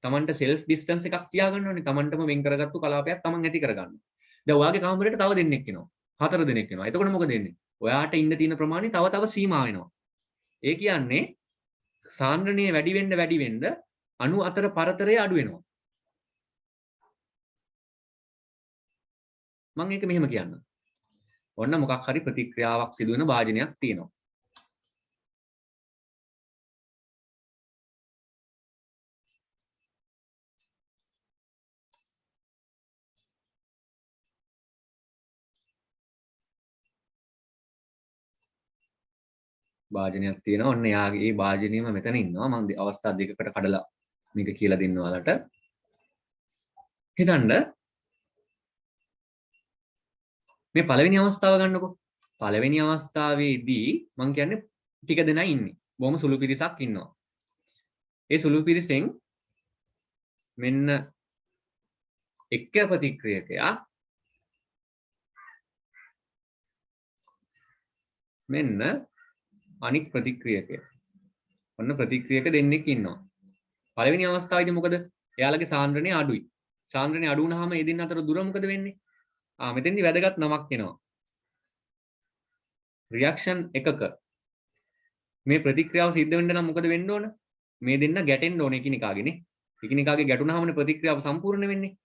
Speaker 1: තමන්ට self distance එකක් තියාගන්න ඕනේ. තමන්ටම වෙන් කරගත්තු කලාපයක් තමන් ඇති කරගන්න. දැන් ඔයාගේ කාමරේට තව දෙන්නෙක් එනවා. 4 දෙනෙක් එනවා. එතකොට මොකද වෙන්නේ? ඔයාට ඉන්න තියෙන ප්‍රමාණය තව සීමා වෙනවා. ඒ කියන්නේ සාන්ද්‍රණය වැඩි වෙන්න අණු අතර පරතරය අඩු වෙනවා. මම ඒක මෙහෙම කියන්නම්. ඔන්න මොකක් හරි ප්‍රතික්‍රියාවක් සිදු වෙන භාජනයක් තියෙනවා. භාජනයක් තියෙනවා. ඔන්න යාගේ මේ භාජනයම මෙතන ඉන්නවා. මම අවස්ථා දෙකකට කඩලා මේක කියලා දෙන්න ඔයාලට. හිතන්න මේ පළවෙනි අවස්ථාව ගන්නකො. පළවෙනි අවස්ථාවේදී මම කියන්නේ ටික දෙනා ඉන්නේ. බොහොම සුළු පිරිසක් ඉන්නවා. ඒ සුළු පිරිසෙන් මෙන්න එක ප්‍රතික්‍රියකයා මෙන්න අනික් ප්‍රතික්‍රියකය. ඔන්න ප්‍රතික්‍රියක දෙන්නෙක් ඉන්නවා. පළවෙනි අවස්ථාවේදී මොකද? එයාලගේ සාන්ද්‍රණය අඩුයි. සාන්ද්‍රණය අඩු වුණාම ඒ දෙන්න අතර දුර මොකද වෙන්නේ? මෙතෙන්දී වැදගත් නමක් එනවා. රියැක්ෂන් එකක මේ ප්‍රතික්‍රියාව සිද්ධ වෙන්න නම් මොකද වෙන්න ඕන? මේ දෙන්න ගැටෙන්න ඕන එකිනෙකාගේනේ. එකිනෙකාගේ ගැටුණාමනේ ප්‍රතික්‍රියාව සම්පූර්ණ වෙන්නේ.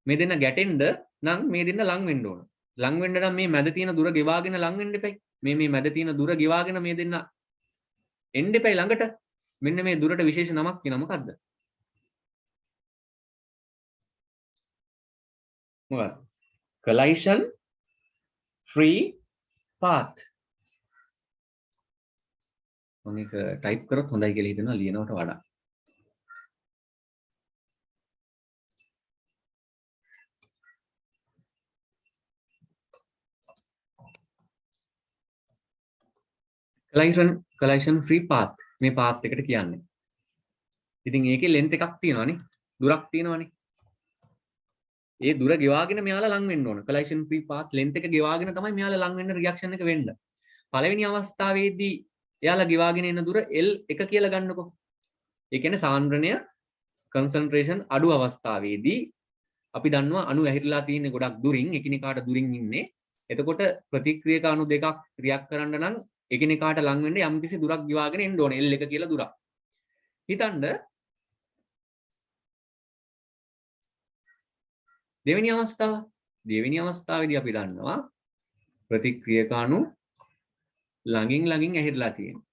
Speaker 1: මේ දෙන්න ගැටෙන්න නම් මේ දෙන්න ලං වෙන්න ඕන. ලං වෙන්න නම් මේ මැද තියෙන දුර ගෙවාගෙන ලං වෙන්න එපයි. මේ මැද තියෙන දුර ගෙවාගෙන මේ දෙන්න එන්න එපයි ළඟට. මෙන්න මේ දුරට විශේෂ නමක් වෙනවා. මොකද්ද? මොකක්ද? collision free path. මම ඒක ටයිප් කරොත් හොඳයි කියලා හිතනවා ලියනවට වඩා. collision free path මේ path එකට කියන්නේ. ඉතින් ඒකේ length එකක් තියෙනවානේ. දුරක් තියෙනවානේ. ඒ දුර ගෙවාගෙන මෙයාලා ලං වෙන්න ඕන. collision free path length එක ගෙවාගෙන තමයි මෙයාලා ලං වෙන්න reaction එක වෙන්න. පළවෙනි අවස්ථාවේදී එයාලා ගෙවාගෙන එන දුර L1 කියලා ගන්නකො. ඒ කියන්නේ සාන්ද්‍රණය concentration අඩු අවස්ථාවේදී අපි දන්නවා අණු ඇහිරලා තියෙන ගොඩක් දුරින් එකිනෙකාට දුරින් ඉන්නේ. එතකොට ප්‍රතික්‍රියක අණු දෙකක් රියැක්ට් කරන්න නම් එකිනෙකාට ලං වෙන්න යම්කිසි දුරක් ගෙවාගෙන එන්න ඕනේ. L1 කියලා දුරක්. හිතන්න දෙවෙනි අවස්ථාව. දෙවෙනි අවස්ථාවේදී අපි දන්නවා ප්‍රතික්‍රියක අණු ළඟින් ඇහිරලා තියෙනවා.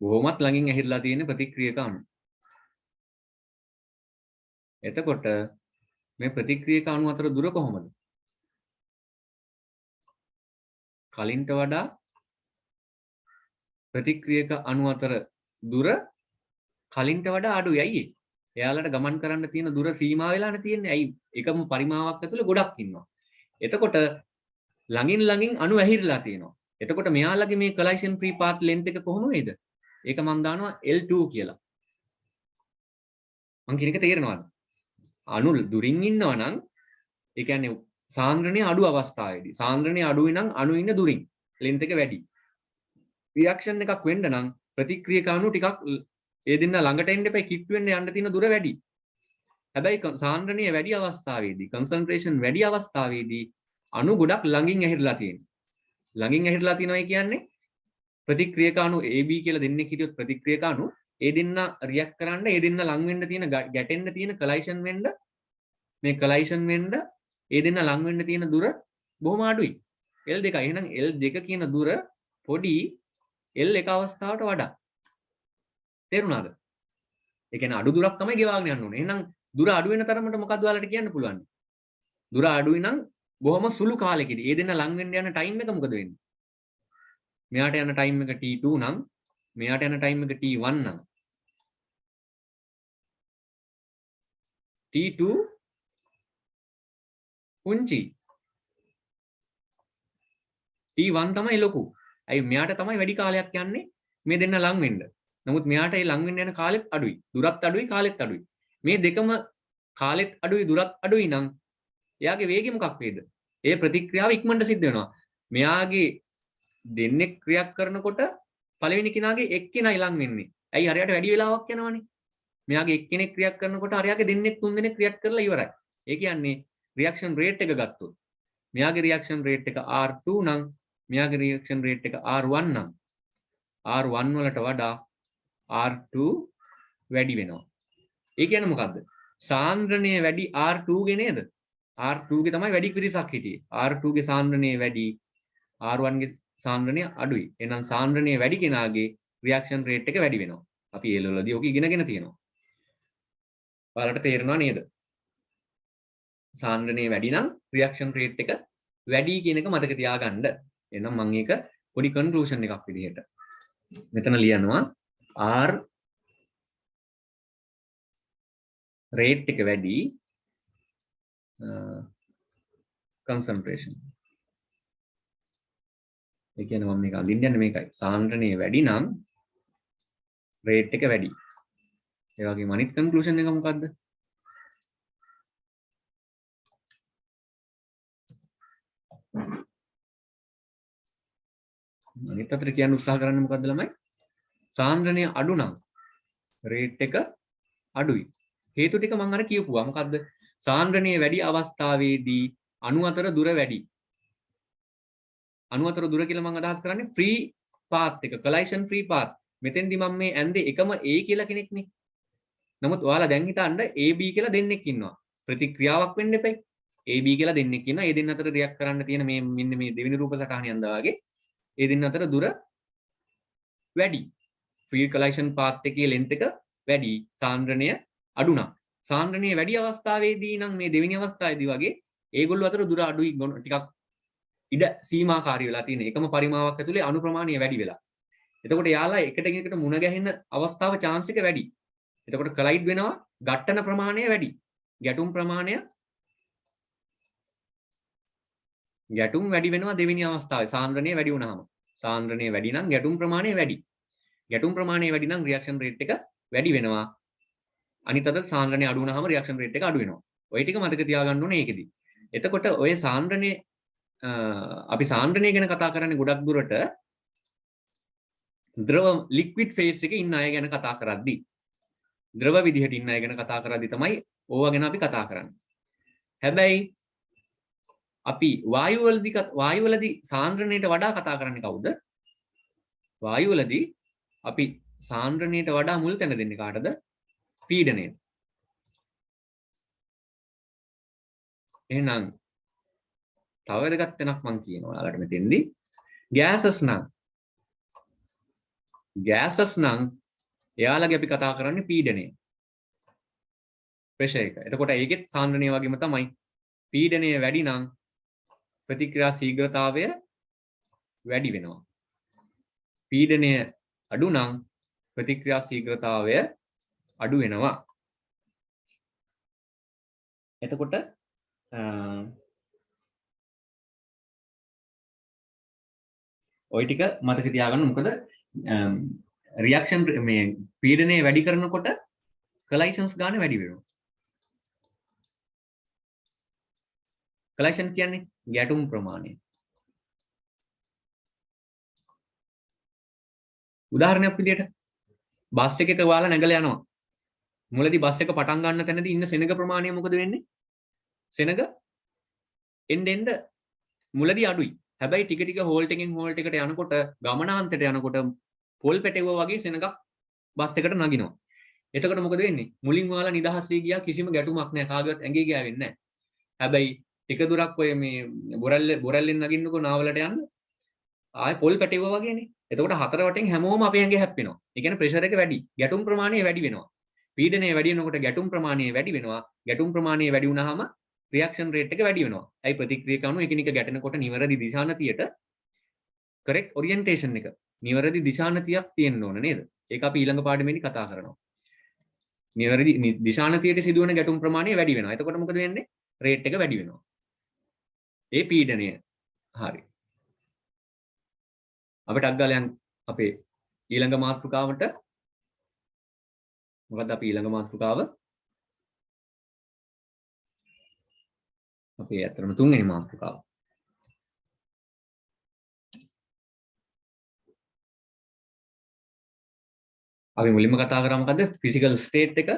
Speaker 1: බොහොමත් ළඟින් ඇහිරලා තියෙන ප්‍රතික්‍රියක අණු. එතකොට මේ ප්‍රතික්‍රියක අණු අතර දුර කොහොමද? කලින්ට වඩා ප්‍රතික්‍රියක අණු අතර දුර කලින්ට වඩා අඩුයි. ඇයි? එයාලට ගමන් කරන්න තියෙන දුර සීමා වෙලානේ තියෙන්නේ. ඇයි? එකම පරිමාවක් ඇතුළේ ගොඩක් ඉන්නවා. එතකොට ළඟින් අණු ඇහිරලා තියෙනවා. එතකොට මෙයාලගේ මේ collision free path length එක කොහොම වේද? ඒක මම දානවා L2 කියලා. මං කියන එක තේරෙනවද? අණු දුරින් ඉන්නවා නම් ඒ කියන්නේ සාන්ද්‍රණය අඩු අවස්ථාවේදී සාන්ද්‍රණය අඩුයි නම් අණු ඉන්න දුරින් length එක වැඩි. රියැක්ෂන් එකක් වෙන්න නම් ප්‍රතික්‍රියක අණු ටිකක් ඒ දෙන්න ළඟට එන්න එපයි, කිට්ටු වෙන්න යන්න තියෙන දුර වැඩි. හැබැයි සාන්ද්‍රණය වැඩි අවස්ථාවේදී concentration වැඩි අවස්ථාවේදී අණු ගොඩක් ළඟින් ඇහිරලා තියෙනවා. ළඟින් ඇහිරලා තියෙනවා කියන්නේ ප්‍රතික්‍රියක අණු AB කියලා දෙන්නෙක් හිටියොත් ප්‍රතික්‍රියක අණු ඒ දෙන්න රියැක්ට් කරන්න ඒ දෙන්න ලං වෙන්න තියෙන ගැටෙන්න තියෙන collision වෙන්න මේ collision වෙන්න ඒ දෙන්න ලං වෙන්න තියෙන දුර බොහොම අඩුයි. L2. එහෙනම් L2 කියන දුර පොඩි L1 අවස්ථාවට වඩා. තේරුණාද? ඒ කියන්නේ අඩු දුරක් තමයි ගෙවාගෙන යන්න ඕනේ. එහෙනම් දුර අඩු වෙන තරමට මොකක්ද ඔයාලට කියන්න පුළුවන්? දුර අඩුයි නම් බොහොම සුළු කාලෙකදී ඒ දෙන්න ලං වෙන්න යන ටයිම් එක මොකද වෙන්නේ? මෙයාට යන ටයිම් එක T2 නම් මෙයාට යන ටයිම් එක T1 නම් T2 පුංචි T1 තමයි ලොකු. අයි මෙයාට තමයි වැඩි කාලයක් යන්නේ මේ දෙන්න ලං වෙන්න. නමුත් මෙයාට ඒ ලං වෙන්න යන කාලෙත් අඩුයි. දුරත් අඩුයි කාලෙත් අඩුයි. මේ දෙකම කාලෙත් අඩුයි දුරත් අඩුයි නම් එයාගේ වේගය මොකක් වේද? ඒ ප්‍රතික්‍රියාව ඉක්මනට සිද්ධ වෙනවා. මෙයාගේ දෙන්නෙක් ක්‍රියාවක් කරනකොට පළවෙනි කෙනාගේ එක්කෙනයි ලං වෙන්නේ. ඇයි අරයට වැඩි වෙලාවක් යනවනේ. මෙයාගේ එක්කෙනෙක් ක්‍රියාවක් කරනකොට අරයාගේ දෙන්නෙක් තුන් දෙනෙක් ක්‍රියාවක් කරලා ඉවරයි. ඒ කියන්නේ රියැක්ෂන් රේට් එක ගත්තොත් මෙයාගේ රියැක්ෂන් රේට් එක R2 නම් මෙයාගේ රියැක්ෂන් රේට් එක R1 නම් R1 වලට වඩා R2 වැඩි වෙනවා. ඒ කියන්නේ මොකද්ද? සාන්ද්‍රණය වැඩි R2 ගේ නේද? R2 ගේ තමයි වැඩි පිරිසක් හිටියේ. R2 ගේ සාන්ද්‍රණය වැඩි, R1 ගේ සාන්ද්‍රණය අඩුයි. එහෙනම් සාන්ද්‍රණය වැඩි කෙනාගේ රියැක්ෂන් රේට් එක වැඩි වෙනවා. අපි A level වලදී ඔක ඉගෙනගෙන තියෙනවා. ඔයාලට තේරෙනවා නේද? සාන්ද්‍රණය වැඩි නම් රියැක්ෂන් රේට් එක වැඩි කියන එක මතක තියාගන්න. එහෙනම් මම ඒක පොඩි කන්ක්ලූෂන් එකක් විදිහට මෙතන ලියනවා R රේට් එක වැඩි concentration. ඒ කියන්නේ මම මේක අඳින්න යන්නේ මේකයි. සාන්ද්‍රණය වැඩි නම් රේට් එක වැඩි. ඒ වගේම අනිත් කන්ක්ලූෂන් එක මොකද්ද? අනිත් අතට කියන්න උත්සාහ කරන්නේ මොකද්ද ළමයි? සාන්ද්‍රණය අඩු නම් රේට් එක අඩුයි. හේතු ටික මම අර කියපුවා. මොකද්ද? සාන්ද්‍රණය වැඩි අවස්ථාවේදී අණු අතර දුර වැඩි. අණු අතර දුර කියලා මම අදහස් කරන්නේ ෆ්‍රී පාත් එක, කොලයිෂන් ෆ්‍රී පාත්. මෙතෙන්දි මම මේ ඇන්දේ එකම A කියලා කෙනෙක්නේ. නමුත් ඔයාලා දැන් හිතන්න AB කියලා දෙන්නෙක් ඉන්නවා. ප්‍රතික්‍රියාවක් වෙන්න එපයි. AB කියලා දෙන්නෙක් ඉන්නවා. ඒ දෙන්න අතර රියැක්ට් කරන්න තියෙන මේ මෙන්න මේ දෙවෙනි රූප සටහන යනවා වගේ ඒ දෙන්න අතර දුර වැඩි. ෆ්‍රී කොලයිෂන් පාත් එකේ ලෙන්ත් එක වැඩි. සාන්ද්‍රණය අඩු නම්. සාන්ද්‍රණය වැඩි අවස්ථාවේදී නම් මේ දෙවෙනි අවස්ථාවේදී වගේ ඒගොල්ලෝ අතර දුර අඩුයි ටිකක් ඉඩ සීමාකාරී වෙලා තියෙන එකම පරිමාවක් ඇතුලේ අණු ප්‍රමාණය වැඩි වෙලා. එතකොට යාලා එකට එකකට මුණ ගැහෙන අවස්ථාව chance එක වැඩි. එතකොට කොලයිඩ් වෙනවා ඝට්ටන ප්‍රමාණය වැඩි. ගැටුම් ප්‍රමාණය ගැටුම් වැඩි වෙනවා දෙවෙනි අවස්ථාවේ සාන්ද්‍රණය වැඩි වුණාම. සාන්ද්‍රණය වැඩි නම් ගැටුම් ප්‍රමාණය වැඩි. ගැටුම් ප්‍රමාණය වැඩි නම් රියැක්ෂන් රේට් එක වැඩි වෙනවා. අනිත් අතට සාන්ද්‍රණය අඩු වුණාම රියැක්ෂන් රේට් එක අඩු වෙනවා. ඔය ටික මතක තියාගන්න ඕනේ ඒකෙදි. එතකොට ඔය සාන්ද්‍රණය අපි සාන්ද්‍රණය ගැන කතා කරන්නේ ගොඩක් දුරට ද්‍රව ලික්විඩ් ෆේස් එකේ ඉන්න අය ගැන කතා කරද්දී ද්‍රව විදිහට ඉන්න අය ගැන කතා කරද්දී තමයි ඕවා ගැන අපි කතා කරන්නේ. හැබැයි අපි වායුවලදී සාන්ද්‍රණයට වඩා කතා කරන්නේ කවුද? වායුවලදී අපි සාන්ද්‍රණයට වඩා මුල් තැන දෙන්නේ කාටද? පීඩනයට. එහෙනම් තව වැදගත් වෙනක් මම කියනවා ඔයාලට මෙතෙන්දී ගෑසස් නම් එයාලගේ අපි කතා කරන්නේ පීඩනය. ප්‍රෙෂර් එක. එතකොට ඒකෙත් සාන්ද්‍රණය වගේම තමයි පීඩනය වැඩි නම් ප්‍රතික්‍රියා ශීඝ්‍රතාවය වැඩි වෙනවා. පීඩනය අඩු නම් ප්‍රතික්‍රියා ශීඝ්‍රතාවය අඩු වෙනවා. එතකොට ওই ටික මතක තියාගන්න. මොකද රියැක්ෂන් මේ පීඩනය වැඩි කරනකොට කොලයිෂන්ස් ගන්න වැඩි වෙනවා. කොලයිෂන් කියන්නේ ගැටුම් ප්‍රමාණය. උදාහරණයක් විදිහට බස් එකක ඔයාලා නැගලා යනවා. මුලදී බස් එක පටන් ගන්න තැනදී ඉන්න සෙනඟ ප්‍රමාණය මොකද වෙන්නේ? සෙනඟ එන්න මුලදී අඩුයි. හැබැයි ටික ටික හෝල්ට් එකෙන් හෝල්ට් එකට යනකොට ගමනාන්තයට යනකොට පොල් පැටවුවා වගේ සෙනඟක් බස් එකට නගිනවා. එතකොට මොකද වෙන්නේ? මුලින් ඔයාලා නිදහසේ ගියා කිසිම ගැටුමක් නැහැ. කාගේවත් ඇඟේ ගෑවෙන්නේ නැහැ. හැබැයි ටික දුරක් ඔය මේ බොරැල්ලෙන් නගින්නකෝ නාවලට යන්න ආයේ පොල් පැටවුවා වගේනේ. එතකොට හතර වටෙන් හැමෝම අපේ ඇඟේ හැප්පෙනවා. ඒ කියන්නේ ප්‍රෙෂර් එක වැඩි. ගැටුම් ප්‍රමාණය වැඩි වෙනවා. පීඩනය වැඩි වෙනකොට ගැටුම් ප්‍රමාණය වැඩි වෙනවා. ගැටුම් ප්‍රමාණය වැඩි වුණාම රියැක්ෂන් රේට් එක වැඩි වෙනවා. ඇයි ප්‍රතික්‍රියක අණු එකිනෙක ගැටෙනකොට නිවැරදි දිශානතියට correct orientation එක නිවැරදි දිශානතියක් තියෙන්න ඕන නේද? ඒක අපි ඊළඟ පාඩමේදී කතා කරනවා. නිවැරදි දිශානතියට සිදුවන ගැටුම් ප්‍රමාණය වැඩි වෙනවා. එතකොට මොකද වෙන්නේ? රේට් එක වැඩි වෙනවා. ඒ පීඩනය හරි. අපිට අග්ගලයන් අපේ ඊළඟ මාතෘකාවට මොකද්ද අපි ඊළඟ මාතෘකාව? අපේ අතරම තුන්වෙනි මාතෘකාව. අපි මුලින්ම කතා කරා මොකද්ද? ෆිසිකල් ස්ටේට් එක.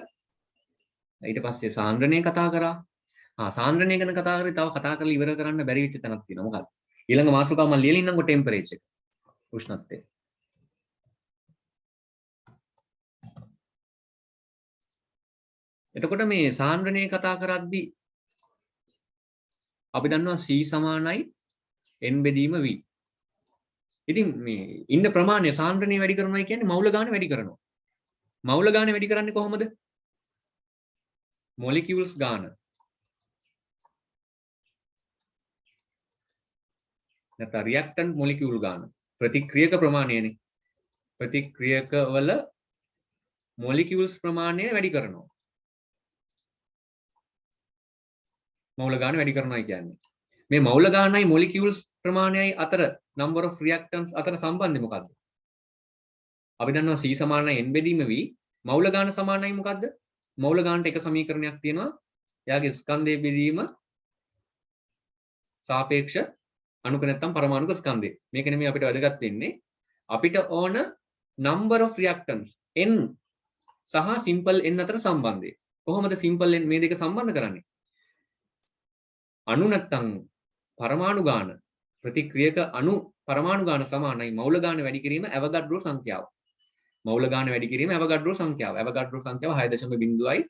Speaker 1: ඊට පස්සේ සාන්ද්‍රණය කතා කරා. සාන්ද්‍රණය ගැන කතා කරේ තව කතා කරලා ඉවර කරන්න බැරි වෙච්ච තැනක් තියෙනවා. මොකක්ද? ඊළඟ මාතෘකාව මම ලියලා ඉන්නම්කො ටෙම්පරේචර්. උෂ්ණත්වය. එතකොට මේ සාන්ද්‍රණය කතා කරද්දී අපි දන්නවා c සමානයි n බෙදීම v. ඉතින් මේ ඉන්න ප්‍රමාණය සාන්ද්‍රණිය වැඩි කරනවා කියන්නේ මවුල ගාන වැඩි කරනවා. මවුල ගාන වැඩි කරන්නේ කොහොමද? මොලිකියුල්ස් ගාන. නැත්නම් රියැක්ටන්ට් මොලිකියුල් ගාන. ප්‍රතික්‍රියක ප්‍රමාණයනේ. ප්‍රතික්‍රියක වල මොලිකියුල්ස් ප්‍රමාණය වැඩි කරනවා. මවුල ගාන වැඩි කරනවා කියන්නේ. මේ මවුල ගානයි මොලිකියුල්ස් ප්‍රමාණයයි අතර number of reactants අතර සම්බන්ධය මොකද්ද? අපි දන්නවා C සමානයි n බෙදීම v. මවුල ගාන සමානයි මොකද්ද? මවුල ගානට එක සමීකරණයක් තියෙනවා. එයාගේ ස්කන්ධයේ බෙදීම සාපේක්ෂ අණුක නැත්තම් පරමාණුක ස්කන්ධය. මේක නෙමෙයි අපිට වැදගත් වෙන්නේ. අපිට ඕන number of reactants n සහ simple n අතර සම්බන්ධය. කොහොමද simple n මේ දෙක සම්බන්ධ කරන්නේ? අණු නැත්තම් පරමාණු ගාන ප්‍රතික්‍රියක අණු පරමාණු ගාන සමානයි මවුල ගාන වැඩි කිරීම ඇවගඩ්‍රෝ සංඛ්‍යාව. මවුල ගාන වැඩි කිරීම ඇවගඩ්‍රෝ සංඛ්‍යාව. ඇවගඩ්‍රෝ සංඛ්‍යාව 6.0යි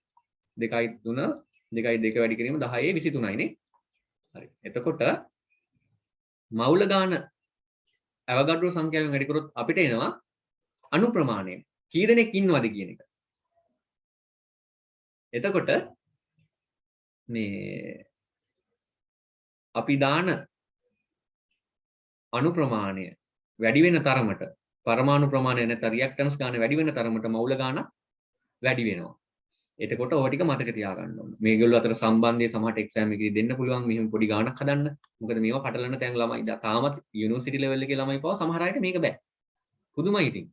Speaker 1: 2.3 2.2 වැඩි කිරීම 10 23යි නේ. හරි. එතකොට මවුල ගාන ඇවගඩ්‍රෝ සංඛ්‍යාවෙන් වැඩි කරොත් අපිට එනවා අණු ප්‍රමාණය. කී දෙනෙක් ඉන්නවද කියන එක. එතකොට මේ අපි දාන අණු ප්‍රමාණය වැඩි වෙන තරමට පරමාණු ප්‍රමාණය නැත්නම් රියැක්ටන්ස් ගාන වැඩි වෙන තරමට මවුල ගාන වැඩි වෙනවා. එතකොට ඕක ටික මතක තියාගන්න ඕනේ. මේගොල්ලෝ අතර සම්බන්ධය සමහරට එක්සෑම් එකේ දෙන්න පුළුවන් මෙහෙම පොඩි ගාණක් හදන්න. මොකද මේවා පටලන තැන් ළමයි තාමත් යුනිවර්සිටි ලෙවල් එකේ ළමයි පවා සමහර අයට මේක බෑ. පුදුමයි ඉතින්.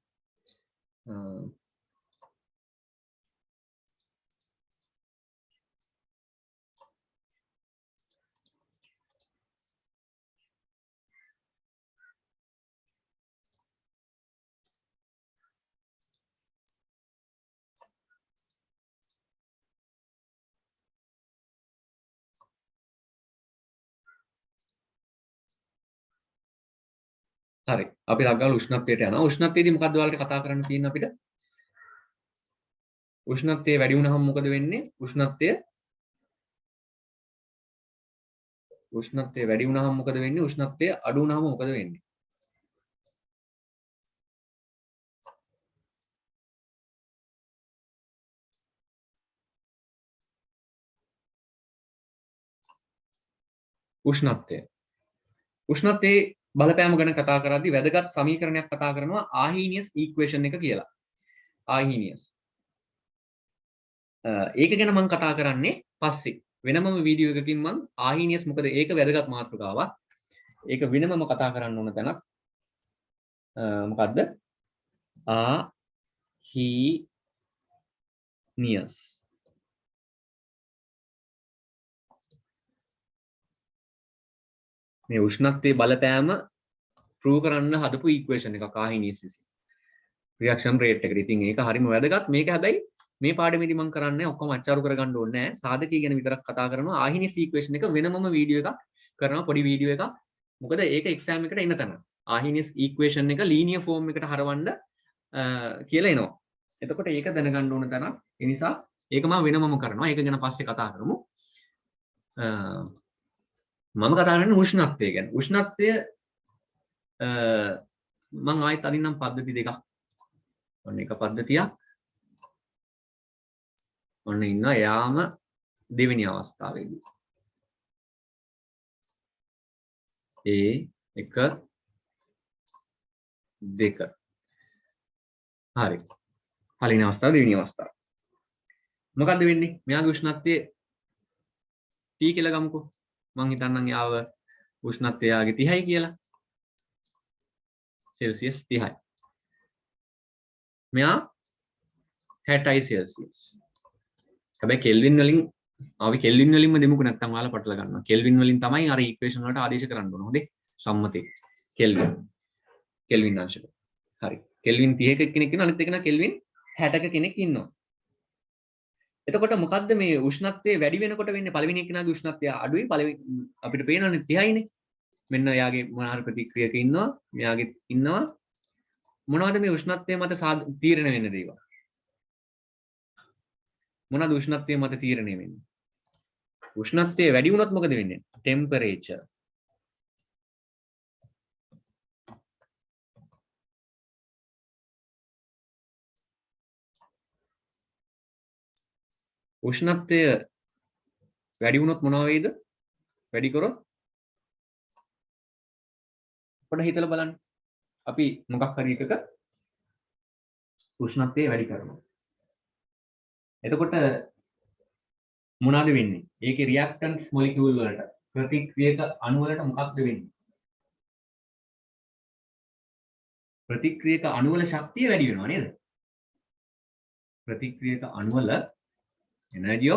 Speaker 1: හරි. අපි ළඟ උෂ්ණත්වයට යනවා. උෂ්ණත්වයේදී මොකද්ද ඔයාලට කතා කරන්න තියෙන්නේ අපිට? උෂ්ණත්වය වැඩි වුණාම මොකද වෙන්නේ? උෂ්ණත්වය වැඩි වුණාම මොකද වෙන්නේ? උෂ්ණත්වය අඩු වුණාම මොකද වෙන්නේ? උෂ්ණත්වයේ බලපෑම ගැන කතා කරද්දී වැදගත් සමීකරණයක් කතා කරනවා ආහීනියස් ඉක්වේෂන් එක කියලා. ආහීනියස්. ඒක ගැන මම කතා කරන්නේ පස්සේ. වෙනමම වීඩියෝ එකකින් මම ආහීනියස් මොකද ඒක වැදගත් මාතෘකාවක්. ඒක වෙනමම කතා කරන්න ඕන තැනක්. මොකද්ද? ආහීනියස්. මේ උෂ්ණත්වයේ බලපෑම ප්‍රූව් කරන්න හදපු ඉක්වේෂන් එකක් ආහීනියස් විසින්. රියැක්ෂන් රේට් එකට. ඉතින් ඒක හරිම වැදගත්. මේක හැබැයි මේ පාඩමේදී මම කරන්නේ ඔක්කොම අච්චාරු කරගන්න ඕනේ නැහැ. සාධකීය ගැන විතරක් කතා කරනවා. ආහීනියස් ඉක්වේෂන් එක වෙනමම වීඩියෝ එකක් කරනවා පොඩි වීඩියෝ එකක්. මොකද ඒක එක්සෑම් එකට එන තැන. ආහීනියස් ඉක්වේෂන් එක ලීනියර් ෆෝම් එකට හරවන්න කියලා එනවා. එතකොට ඒක දැනගන්න ඕන තැන. ඒ නිසා ඒක මම වෙනමම කරනවා. ඒක ගැන පස්සේ කතා කරමු. මම කතා කරන්නේ උෂ්ණත්වය ගැන. උෂ්ණත්වය මම ආයෙත් අදින්නම් පද්ධති දෙකක්. ඔන්න එක පද්ධතියක්. ඔන්න ඉන්නවා යාම දෙවෙනි අවස්ථාවේදී. A1 2. හරි. පළවෙනි අවස්ථාව දෙවෙනි අවස්ථාව. මොකද්ද වෙන්නේ? මෙයාගේ උෂ්ණත්වය T කියලා ගමුකෝ. මං හිතන්නම් යාව උෂ්ණත්වය යාගේ 30යි කියලා. සෙල්සියස් 30යි. මෙයා 60යි සෙල්සියස්. හැබැයි කෙල්වින් වලින් අපි කෙල්වින් වලින්ම දෙමුකෝ නැත්තම් ඔයාලා පටල ගන්නවා. කෙල්වින් වලින් තමයි අර ඉක්වේෂන් වලට ආදේශ කරන්න ඕන. හොඳේ. සම්මතේ. කෙල්වින් අංශක. හරි. කෙල්වින් 30ක කෙනෙක් ඉන්නවා අනිත් එකන කෙල්වින් 60ක කෙනෙක් ඉන්නවා. එතකොට මොකද්ද මේ උෂ්ණත්වය වැඩි වෙනකොට වෙන්නේ? පළවෙනි එක්කෙනාගේ උෂ්ණත්වය අඩුයි. අපිට පේනවනේ 30යිනේ. මෙන්න යාගේ මොනාර ප්‍රතික්‍රියක ඉන්නවා. මෙයාගේ ඉන්නවා. මොනවද මේ උෂ්ණත්වය මත තීරණය වෙන්න දේවල්? මොනවාද උෂ්ණත්වය මත තීරණය වෙන්නේ? උෂ්ණත්වය වැඩි වුණොත් මොකද වෙන්නේ? temperature. උෂ්ණත්වය වැඩි වුණොත් මොනවා වෙයිද? වැඩි කරොත් පොඩ්ඩක් හිතලා බලන්න. අපි මොකක් හරි එකක උෂ්ණත්වය වැඩි කරනවා. එතකොට මොනවාද වෙන්නේ? ඒකේ reactants molecule වලට ප්‍රතික්‍රියක අණු වලට මොකක්ද වෙන්නේ? ප්‍රතික්‍රියක අණු වල ශක්තිය වැඩි වෙනවා නේද? ප්‍රතික්‍රියක අණු වල energy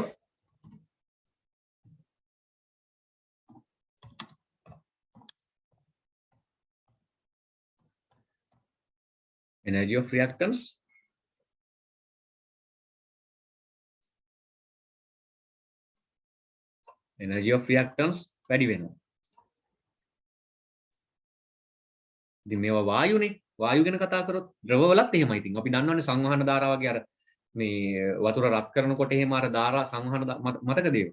Speaker 1: of reactants වැඩි වෙනවා. ඉතින් මේවා වායුනේ. වායු ගැන කතා කරොත් ද්‍රවවලත් එහෙමයි. ඉතින් අපි දන්නවනේ සංවහන ධාරා වගේ අර මේ වතුර රත් කරනකොට එහෙම අර ධාරා සංවහන මතකද ඒක?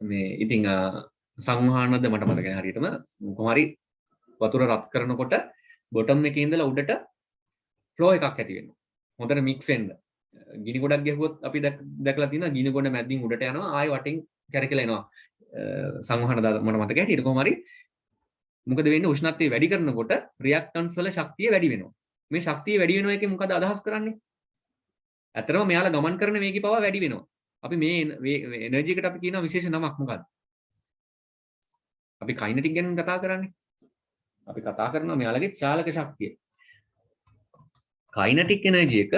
Speaker 1: මේ ඉතින් සංවහනද මට මතක නැහැ හරියටම. කොහොම හරි වතුර රත් කරනකොට බොටම් එකේ ඉඳලා උඩට ෆ්ලෝ එකක් ඇති වෙනවා. හොඳට මික්ස් වෙන්න. ගිනි ගොඩක් ගැහුවොත් අපි දැකලා තියෙනවා ගිනි ගොඩ මැද්දින් උඩට යනවා ආයෙ වටින් කැරකිලා එනවා. සංවහන මට මතක හැටියට කොහොම හරි මොකද වෙන්නේ උෂ්ණත්වය වැඩි කරනකොට රියැක්ටන්ස් වල ශක්තිය වැඩි වෙනවා. මේ ශක්තිය වැඩි වෙනවා එකෙන් මොකද අදහස් කරන්නේ? ඇත්තටම මෙයාලා ගමන් කරන වේගය පවා වැඩි වෙනවා. අපි මේ එනර්ජි එකට අපි කියනවා විශේෂ නමක් මොකක්ද? අපි කයිනටික් ගැන කතා කරන්නේ. අපි කතා කරනවා මෙයාලගේ චාලක ශක්තිය. කයිනටික් එනර්ජි එක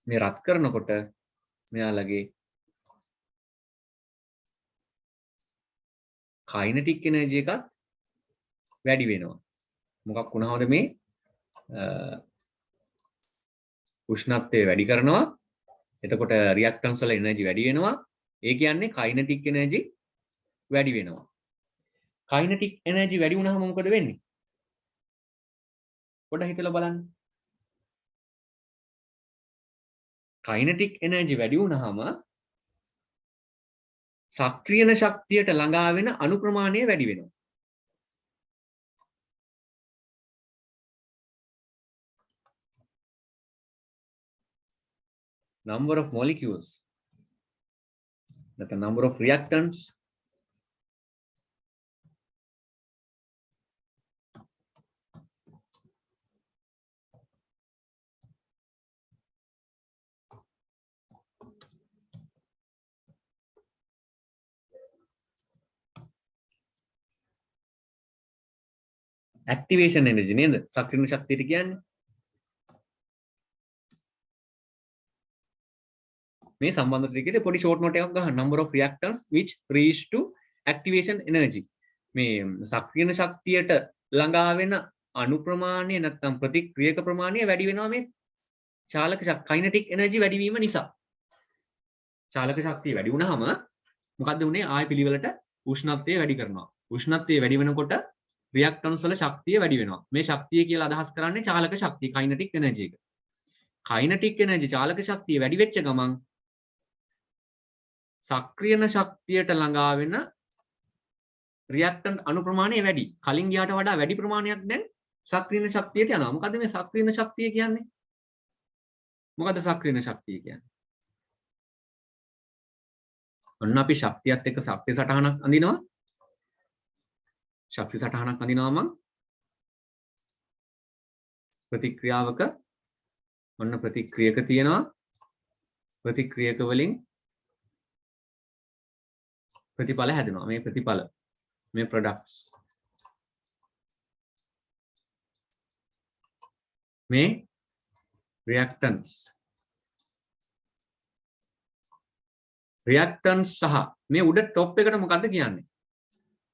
Speaker 1: මේ රත් කරනකොට මෙයාලගේ කයිනටික් එනර්ජි එකත් වැඩි වෙනවා. මොකක් වුණාද මේ උෂ්ණත්වය වැඩි කරනවා. එතකොට රියැක්ටන්ස් වල එනර්ජි වැඩි වෙනවා. ඒ කියන්නේ කයිනටික් එනර්ජි වැඩි වෙනවා. කයිනටික් එනර්ජි වැඩි වුණාම මොකද වෙන්නේ? පොඩ්ඩක් හිතලා බලන්න. කයිනටික් එනර්ජි වැඩි වුණාම සක්‍රියන ශක්තියට ළඟා වෙන අණු ප්‍රමාණය වැඩි වෙනවා. Number of molecules, that the number of reactants activation energy නේද? සක්‍රියන ශක්තියට කියන්නේ. මේ සම්බන්ධ ටිකේ පොඩි ෂෝට් නෝට් එකක් ගන්න. number of reactants which reach to activation energy. මේ සක්‍රියන ශක්තියට ළඟා වෙන අණු ප්‍රමාණය නැත්නම් ප්‍රතික්‍රියක ප්‍රමාණය වැඩි වෙනවා මේ චාලක කයිනටික් එනර්ජි වැඩි වීම නිසා. චාලක ශක්තිය වැඩි වුණාම මොකද්ද උනේ? ආය පිළිවෙලට උෂ්ණත්වය වැඩි කරනවා. උෂ්ණත්වය වැඩි වෙනකොට රියැක්ටන්ස් වල ශක්තිය වැඩි වෙනවා. මේ ශක්තිය කියලා අදහස් කරන්නේ චාලක ශක්තිය, කයිනටික් එනර්ජි එක. කයිනටික් එනර්ජි චාලක ශක්තිය වැඩි වෙච්ච ගමන් සක්‍රියන ශක්තියට ළඟා වෙන රියැක්ටන්ට් අණු ප්‍රමාණය වැඩි. කලින් ගියාට වඩා වැඩි ප්‍රමාණයක් දැන් සක්‍රියන ශක්තියට යනවා. මොකද්ද මේ සක්‍රියන ශක්තිය කියන්නේ? මොකද්ද සක්‍රියන ශක්තිය කියන්නේ? ඔන්න අපි ශක්තියත් එක්ක ශක්තිය සටහනක් අඳිනවා. ශක්ති සටහනක් අඳිනවා මම ප්‍රතික්‍රියාවක ඔන්න ප්‍රතික්‍රියක තියෙනවා. ප්‍රතික්‍රියක වලින් ප්‍රතිඵල හැදෙනවා. මේ ප්‍රතිඵල මේ products මේ reactants සහ මේ උඩ টොප් එකට මොකද්ද කියන්නේ?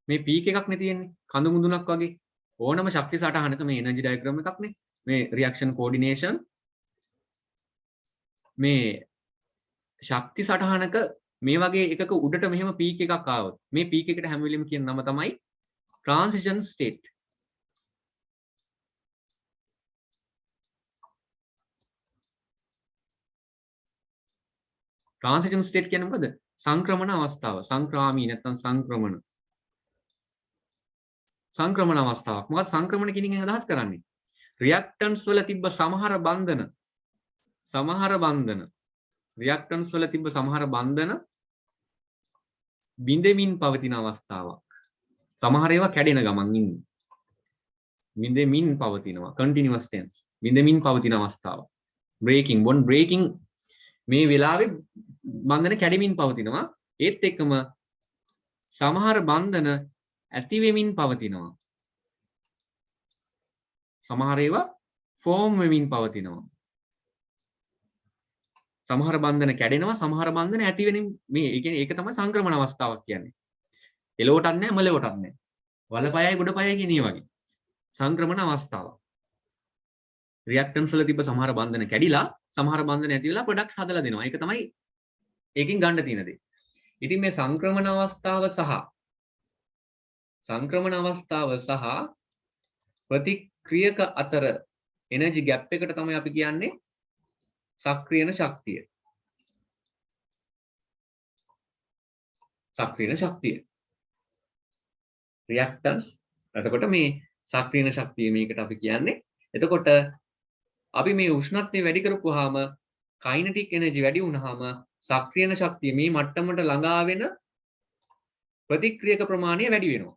Speaker 1: මේ පීක් එකක් නේ තියෙන්නේ කඳු මුදුනක් වගේ. ඕනම ශක්ති සටහනක මේ එනර්ජි ඩයග්‍රෑම් එකක් නේ. මේ රියැක්ෂන් කෝඩිනේෂන් මේ ශක්ති සටහනක මේ වගේ එකක උඩට මෙහෙම පීක් එකක් ආවොත් මේ පීක් එකට හැම වෙලෙම කියන නම තමයි transition state. Transition state කියන්නේ මොකද? සංක්‍රමණ අවස්ථාව. සංක්‍රාමී නැත්නම් සංක්‍රමණ අවස්ථාවක්. මොකද සංක්‍රමණ කියන එකෙන් අදහස් කරන්නේ? reactants වල තිබ්බ සමහර බන්ධන reactants වල තිබ්බ සමහර බන්ධන බිඳෙමින් පවතින අවස්ථාවක්. සමහර ඒවා කැඩෙන ගමන් ඉන්නේ. බිඳෙමින් පවතිනවා. continuous tense. බිඳෙමින් පවතින අවස්ථාවක්. breaking මේ වෙලාවේ බන්ධන කැඩෙමින් පවතිනවා. ඒත් එක්කම සමහර බන්ධන ඇති වෙමින් පවතිනවා. සමහර ඒවා ෆෝම් වෙමින් පවතිනවා. සමහර බන්ධන කැඩෙනවා, සමහර බන්ධන ඇති වෙමින් මේ ඒ කියන්නේ ඒක තමයි සංක්‍රමණ අවස්ථාවක් කියන්නේ. එලවටත් නැහැ, මලවටත් නැහැ. වලපයයි ගොඩපයයි කියන ඒ වගේ. සංක්‍රමණ අවස්ථාවක්. රියැක්ටන්ස් වල තිබ්බ සමහර බන්ධන කැඩිලා, සමහර බන්ධන ඇති වෙලා ප්‍රොඩක්ට්ස් හදලා දෙනවා. ඒක තමයි ඒකෙන් ගන්න තියෙන දේ. ඉතින් මේ සංක්‍රමණ අවස්ථාව සහ ප්‍රතික්‍රියක අතර එනර්ජි ගැප් එකට තමයි අපි කියන්නේ සක්‍රියන ශක්තිය. රියැක්ටන්ස්. එතකොට මේ සක්‍රියන ශක්තිය මේකට අපි කියන්නේ. එතකොට අපි මේ උෂ්ණත්වය වැඩි කරපුවාම කයිනටික් එනර්ජි වැඩි වුණාම සක්‍රියන ශක්තිය මේ මට්ටමට ළඟා වෙන ප්‍රතික්‍රියක ප්‍රමාණය වැඩි වෙනවා.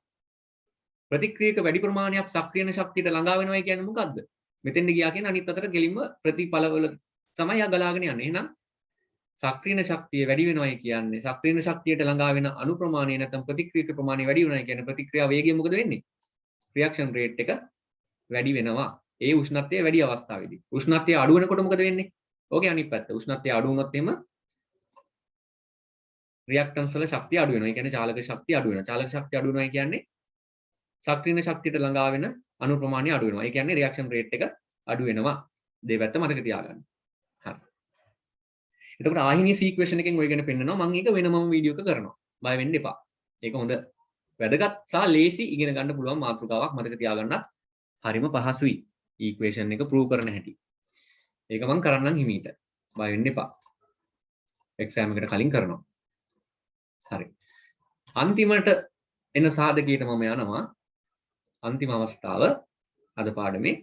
Speaker 1: ප්‍රතික්‍රියක වැඩි ප්‍රමාණයක් සක්‍රියන ශක්තියට ළඟා වෙනවා කියන්නේ මොකද්ද? මෙතෙන්ද ගියා කියන්නේ අනිත් අතට ගෙලින්ම ප්‍රතිඵලවල තමයි යා ගලාගෙන යන්නේ. එහෙනම් සක්‍රියන ශක්තිය වැඩි වෙනවායි කියන්නේ සක්‍රියන ශක්තියට ළඟා වෙන අණු ප්‍රමාණය නැත්නම් ප්‍රතික්‍රියක ප්‍රමාණය වැඩි වෙනවායි කියන්නේ ප්‍රතික්‍රියා වේගය මොකද වෙන්නේ? රියැක්ෂන් රේට් එක වැඩි වෙනවා. ඒ උෂ්ණත්වය වැඩි අවස්ථාවේදී. උෂ්ණත්වය අඩු වෙනකොට මොකද වෙන්නේ? ඕකේ අනිත් පැත්ත. උෂ්ණත්වය අඩු වුණොත් එimhe රියැක්ටන්ස් වල ශක්තිය අඩු වෙනවා. ඒ කියන්නේ චාලක ශක්තිය අඩු වෙනවා. චාලක ශක්තිය අඩු වෙනවා කියන්නේ සක්‍රියන ශක්තියට ළඟා වෙන අණු ප්‍රමාණය අඩු වෙනවා. ඒ කියන්නේ රියැක්ෂන් රේට් එක අඩු වෙනවා. දෙපැත්ත මතක තියාගන්න. හරි. එතකොට ආහිනී සීක්වෙෂන් එකෙන් ඔය ගැන පෙන්නනවා. මම ඒක වෙනමම වීඩියෝ එක කරනවා. බය වෙන්න එපා. ඒක හොඳ වැදගත් සහ ලේසි ඉගෙන ගන්න පුළුවන් මාතෘකාවක්. මතක තියාගන්නත් හරිම පහසුයි. ඊක්වේෂන් එක ප්‍රූව් කරන හැටි. ඒක මම කරන්නම් හිමීට. බය වෙන්න එපා. එක්සෑම් එකට කලින් කරනවා. හරි. අන්තිමට එන සාධකයට මම යනවා. අන්තිම අවස්ථාව අද පාඩමේ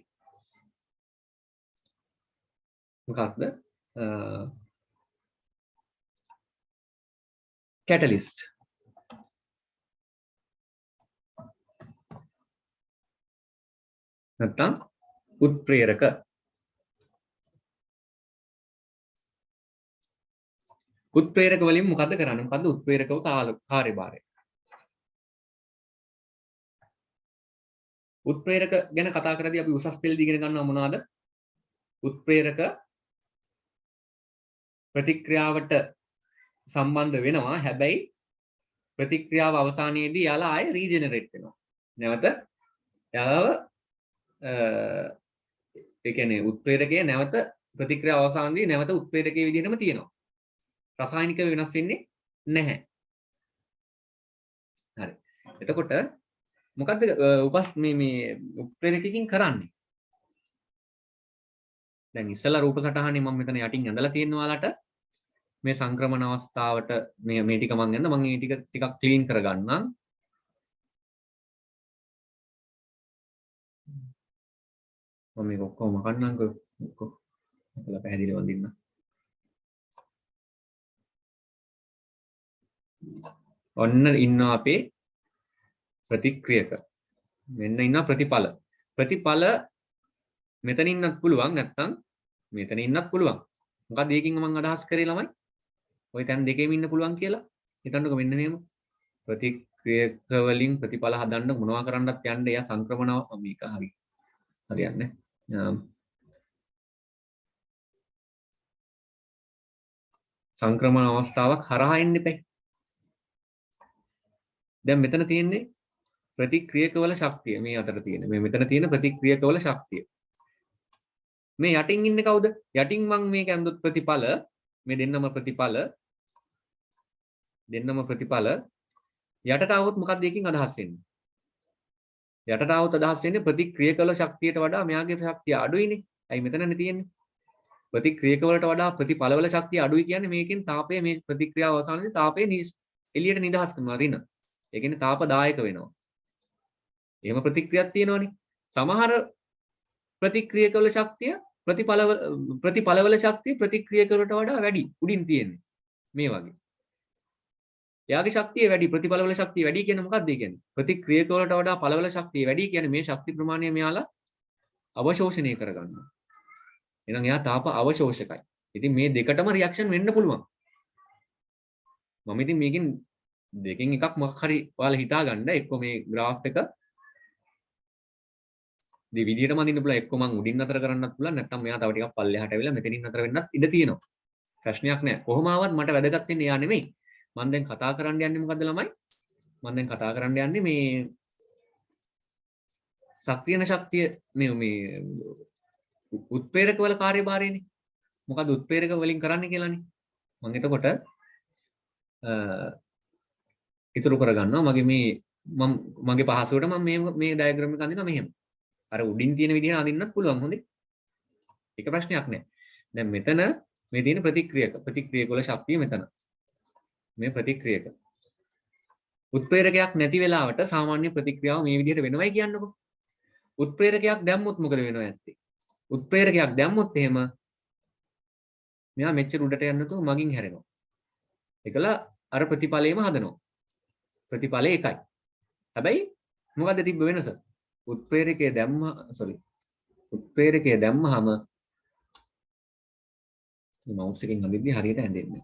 Speaker 1: මොකක්ද? catalyst. නැත්නම් උත්ප්‍රේරක. උත්ප්‍රේරක වලින් මොකද්ද කරන්නේ? මොකද්ද උත්ප්‍රේරකව කාර්යභාරය? උත්ප්‍රේරක ගැන කතා කරද්දී අපි උසස් පෙළදී ඉගෙන ගන්නවා මොනවද? උත්ප්‍රේරක ප්‍රතික්‍රියාවට සම්බන්ධ වෙනවා. හැබැයි ප්‍රතික්‍රියාව අවසානයේදී යාලා ආයෙ රීජෙනරේට් වෙනවා. නැවත යාලව ඒ කියන්නේ උත්ප්‍රේරකයේ නැවත ප්‍රතික්‍රියාව අවසානයේදී නැවත උත්ප්‍රේරකයේ විදිහටම තියෙනවා. රසායනිකව වෙනස් වෙන්නේ නැහැ. හරි. එතකොට මොකද්ද මේ උත්ප්‍රේරකකින් කරන්නේ? දැන් ඉස්සලා රූප සටහනේ මම මෙතන යටින් ඇඳලා තියෙන ඔයාලට මේ සංක්‍රමණ අවස්ථාවට මේ ටික මම ඇඳ මම මේ ටික ටිකක් ක්ලීන් කරගන්නම්. මම මේක ඔක්කොම කන්නම්කෝ. ඔක්කොම පැහැදිලිව වඳින්න. ඔන්න ඉන්නවා අපේ ප්‍රතික්‍රියක. මෙන්න ඉන්නවා ප්‍රතිඵල. ප්‍රතිඵල මෙතන ඉන්නත් පුළුවන් නැත්නම් මෙතන ඉන්නත් පුළුවන්. මොකද ඒකින් මම අදහස් කරේ ළමයි. ওই තැන් දෙකේම ඉන්න පුළුවන් කියලා. හිතන්නකෝ මෙන්න මේම ප්‍රතික්‍රියක වලින් ප්‍රතිඵල හදන්න මොනවා කරන්නත් යන්න එයා සංක්‍රමණව මේක හරියන්නේ. සංක්‍රමණ අවස්ථාවක් හරහා එන්න එපා. දැන් මෙතන තියෙන්නේ ප්‍රතික්‍රියකවල ශක්තිය මේ අතර තියෙන. මේ මෙතන තියෙන ප්‍රතික්‍රියකවල ශක්තිය. මේ යටින් ඉන්නේ කවුද? යටින් මම මේක ඇඳුත් ප්‍රතිඵල මේ දෙන්නම ප්‍රතිඵල යටට આવොත් මොකක්ද එකකින් අදහස් වෙන්නේ? යටට આવොත් අදහස් වෙන්නේ ප්‍රතික්‍රියකවල ශක්තියට වඩා මෙයාගේ ශක්තිය අඩුයිනේ. ඇයි මෙතනනේ තියෙන්නේ? ප්‍රතික්‍රියක වලට වඩා ප්‍රතිඵලවල ශක්තිය අඩුයි කියන්නේ මේකෙන් තාපය මේ ප්‍රතික්‍රියාව අවසානයේදී තාපය එළියට නිදහස් කරනවා රින. ඒ කියන්නේ තාපදායක වෙනවා. එහෙම ප්‍රතික්‍රියාවක් තියෙනවනේ. සමහර ප්‍රතික්‍රියකවල ශක්තිය ප්‍රතිඵලවල ශක්තිය ප්‍රතික්‍රියකවලට වඩා වැඩි උඩින් තියෙන්නේ. මේ වගේ. එයාගේ ශක්තිය වැඩි ප්‍රතිඵලවල ශක්තිය වැඩි කියන්නේ මොකක්ද ඒ කියන්නේ? ප්‍රතික්‍රියකවලට වඩා ඵලවල ශක්තිය වැඩි කියන්නේ මේ ශක්ති ප්‍රමාණය මෙයාලා අවශෝෂණය කරගන්නවා. එහෙනම් එයා තාප අවශෝෂකයි. ඉතින් මේ දෙකටම රියැක්ෂන් වෙන්න පුළුවන්. මම ඉතින් මේකෙන් දෙකෙන් එකක් මොකක් හරි ඔයාලා හිතා ගන්න. එක්ක මේ graph එක මේ විදිහටම අදින්න පුළුවන්. එක්ක මං උඩින් නතර කරන්නත් පුළුවන්. නැත්නම් මෙයා තව ටිකක් පල්ලෙහාට ඇවිල්ලා මෙතනින් නතර වෙන්නත් ඉඩ තියෙනවා. ප්‍රශ්නයක් නැහැ. කොහොම ආවත් මට වැදගත් වෙන්නේ එයා නෙමෙයි. මම දැන් කතා කරන්න යන්නේ මොකද්ද ළමයි? මම දැන් කතා කරන්න යන්නේ මේ සක්‍රියන ශක්තිය මේ උත්ප්‍රේරක වල කාර්යභාරයනේ. මොකද උත්ප්‍රේරක වලින් කරන්නේ කියලානේ. මම එතකොට ඉතුරු කරගන්නවා මගේ පහසුවට මම මේ ඩයග්‍රෑම් එක අඳිනවා මෙහෙම. අර උඩින් තියෙන විදිහට අඳින්නත් පුළුවන් හොඳේ. ඒක ප්‍රශ්නයක් නෑ. දැන් මෙතන මේ තියෙන ප්‍රතික්‍රියක වල ශක්තිය මෙතන. මේ ප්‍රතික්‍රියක. උත්ප්‍රේරකයක් නැති වෙලාවට සාමාන්‍ය ප්‍රතික්‍රියාව මේ විදිහට වෙනවයි කියන්නකො. උත්ප්‍රේරකයක් දැම්මොත් මොකද වෙනව ඇත්තේ? උත්ප්‍රේරකයක් දැම්මොත් එහෙම මෙයා මෙච්චර උඩට යන්න නැතුව මගින් හැරෙනවා. ඒකල අර ප්‍රතිඵලයේම හදනවා. ප්‍රතිඵලය එකයි. හැබැයි මොකද්ද තිබ්බ වෙනස? උත්ප්‍රේරකයේ දැම්මහම මවුස් එකෙන් අදිද්දි හරියට ඇඳෙන්නේ.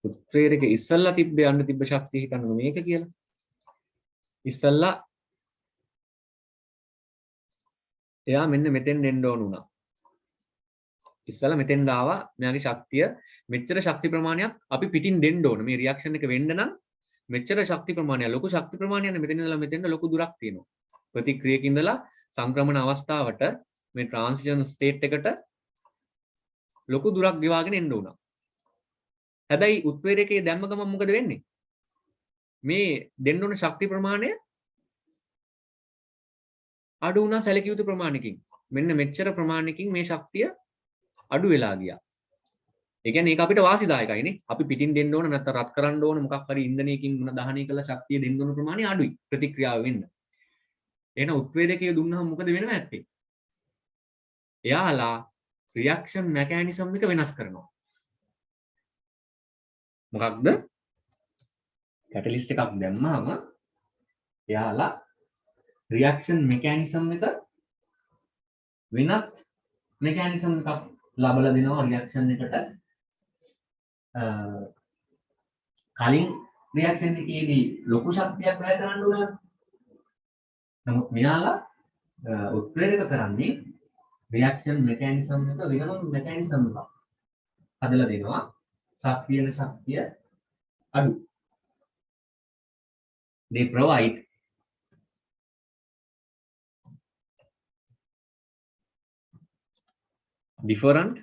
Speaker 1: උත්ප්‍රේරක ඉස්සල්ලා යන්න තිබ්බ ශක්තිය හිතන්න මේක කියලා. ඉස්සල්ලා එයා මෙන්න මෙතෙන් එන්න ඕන වුණා. ඉස්සල්ලා මෙතෙන් ආවා. මෙයාගේ ශක්තිය මෙච්චර ශක්ති ප්‍රමාණයක් අපි පිටින් දෙන්න ඕන. මේ රියැක්ෂන් එක වෙන්න නම් මෙච්චර ශක්ති ප්‍රමාණයක් ලොකු ශක්ති ප්‍රමාණයක් මෙතන ඉඳලා මෙතෙන්ට ලොකු දුරක් තියෙනවා. ප්‍රතික්‍රියක ඉඳලා සංක්‍රමණ අවස්ථාවට මේ ට්‍රාන්සිෂන් ස්ටේට් එකට ලොකු දුරක් ගෙවාගෙන එන්න උනා. හැබැයි උත්ප්‍රේරකයේ දැම්ම ගමන් මොකද වෙන්නේ? මේ දෙන්න ඕන ශක්ති ප්‍රමාණය අඩු වුණා සැලකිය යුතු ප්‍රමාණයකින්. මෙන්න මෙච්චර ප්‍රමාණයකින් මේ ශක්තිය අඩු වෙලා ගියා. ඒ කියන්නේ ඒක අපිට වාසිදායකයි නේ. අපි පිටින් දෙන්න ඕන නැත්නම් රත් කරන්න ඕන මොකක් හරි ඉන්ධනයකින් මොන දහනය කළ ශක්තිය දෙන්න ඕන ප්‍රමාණය අඩුයි ප්‍රතික්‍රියාව වෙන්න. එහෙනම් උත්ප්‍රේරකයේ දුන්නාම මොකද වෙනව ඇත්තේ? එයාලා රියැක්ෂන් මෙකැනිසම් එක වෙනස් කරනවා. මොකක්ද? කැටලිස්ට් එකක් දැම්මම එයාලා රියැක්ෂන් මෙකැනිසම් එක වෙනත් මෙකැනිසම් එකක් ලබලා දෙනවා රියැක්ෂන් එකට. කලින් රියැක්ෂන් එකේදී ලොකු ශක්තියක් වැය කරන්න ඕන. නමුත් මෙයාලා උත්ප්‍රේරක කරන්නේ රියැක්ෂන් මෙකැනිසම් එක වෙනම මෙකැනිසම් එකක් හදලා දෙනවා. සක්‍රියන ශක්තිය අඩු. They provide different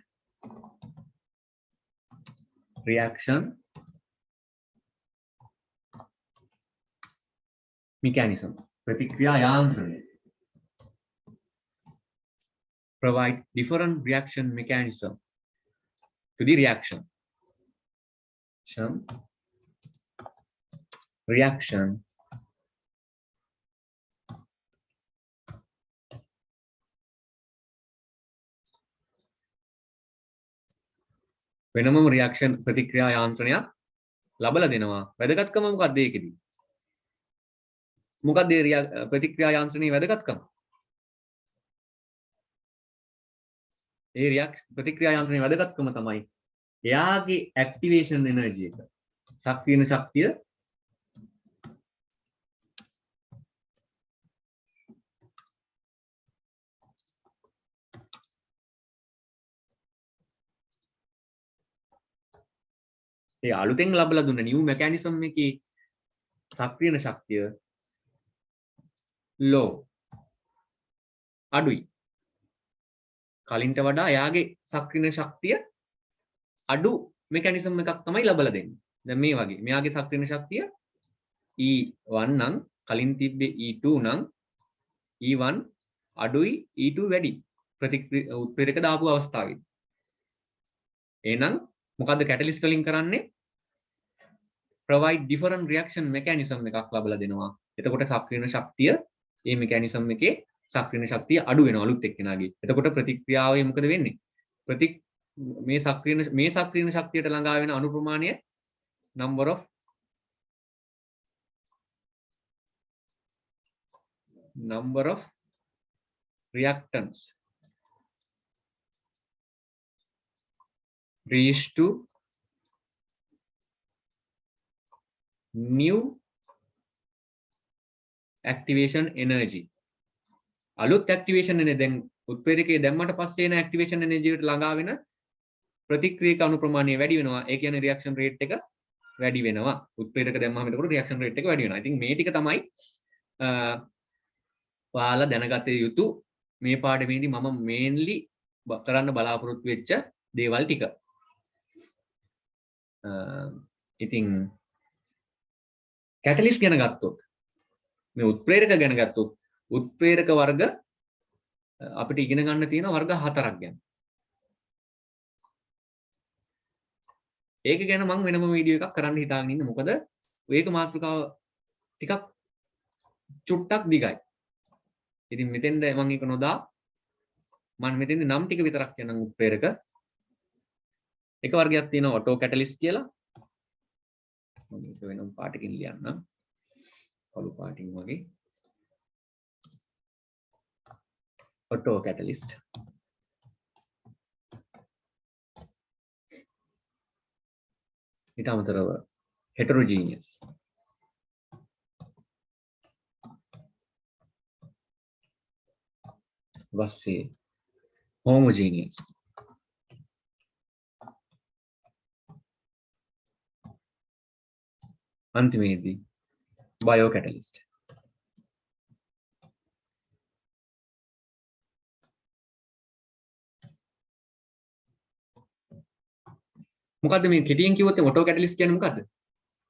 Speaker 1: reaction mechanism. प्रतिक्रिया यांत्रणय provide different reaction mechanism to the reaction. Reaction වෙනම රියැක්ෂන් ප්‍රතික්‍රියා යාන්ත්‍රණයක් ලබලා දෙනවා. වැදගත්කම මොකක්ද ඒකෙදි? මොකක්ද ඒ ප්‍රතික්‍රියා යාන්ත්‍රණයේ වැදගත්කම? ඒ ප්‍රතික්‍රියා යාන්ත්‍රණයේ වැදගත්කම තමයි එයාගේ ඇක්ටිවේෂන් එනර්ජි එක. සක්‍රියන ශක්තිය ඒ අලුතෙන් ලබලා දුන්න නිව් මෙකැනිසම් එකේ සක්‍රියන ශක්තිය ලෝ අඩුයි. කලින්ට වඩා එයාගේ සක්‍රියන ශක්තිය අඩු මෙකැනිසම් එකක් තමයි ලබලා දෙන්නේ. දැන් මේ වගේ මෙයාගේ සක්‍රියන ශක්තිය E1 නම් කලින් තිබ්බේ E2 නම් E1 අඩුයි E2 වැඩි උත්ප්‍රේරක දාපු අවස්ථාවේ. එහෙනම් මොකද්ද කැටලිස්ට් වලින් කරන්නේ? provide different reaction mechanism එකක් ලබලා දෙනවා. එතකොට සක්‍රීය ශක්තිය මේ mechanism එකේ සක්‍රීය ශක්තිය අඩු වෙනවා අලුත් එක්කෙනාගේ. එතකොට ප්‍රතික්‍රියාවේ මොකද වෙන්නේ? මේ සක්‍රීය ශක්තියට ළඟා වෙන අණු ප්‍රමාණය number of reactants reach to new activation energy. අලුත් activation energy දැන් උත්ප්‍රේරකයේ දැම්මට පස්සේ එන activation energy එකට ළඟා වෙන ප්‍රතික්‍රියක අණු ප්‍රමාණය වැඩි වෙනවා. ඒ කියන්නේ reaction rate එක වැඩි වෙනවා. උත්ප්‍රේරක දැම්මම එතකොට reaction rate එක වැඩි වෙනවා. ඉතින් මේ ටික තමයි ඔයාලා දැනගත යුතු මේ පාඩමේදී මම mainly කරන්න බලාපොරොත්තු වෙච්ච දේවල් ටික. ඉතින් කැටලිස්ට් ගැන ගත්තොත් මේ උත්ප්‍රේරක ගැන ගත්තොත් උත්ප්‍රේරක වර්ග අපිට ඉගෙන ගන්න තියෙන වර්ග 4ක් ගැන. ඒක ගැන මම වෙනම වීඩියෝ එකක් කරන්න හිතාගෙන ඉන්නේ. මොකද ඒක මාතෘකාව ටිකක් චුට්ටක් දිගයි. ඉතින් මෙතෙන්ද මම ඒක නොදා මම මෙතෙන්ද නම් ටික විතරක් කියනම් උත්ප්‍රේරක එක වර්ගයක් තියෙනවා ඔටෝ කැටලිස්ට් කියලා. මම ඒක වෙනම පාටකින් ලියන්නම්. කළු පාටින් වගේ. ඔටෝ කැටලිස්ට්. ඊට අමතරව heterogeneous. වස්සේ homogeneous. අන්තිමේදී biocatalyst. මොකද්ද මේ කෙටියෙන් කිව්වොත් ඔටෝ කැටලිස්ට් කියන්නේ මොකද්ද?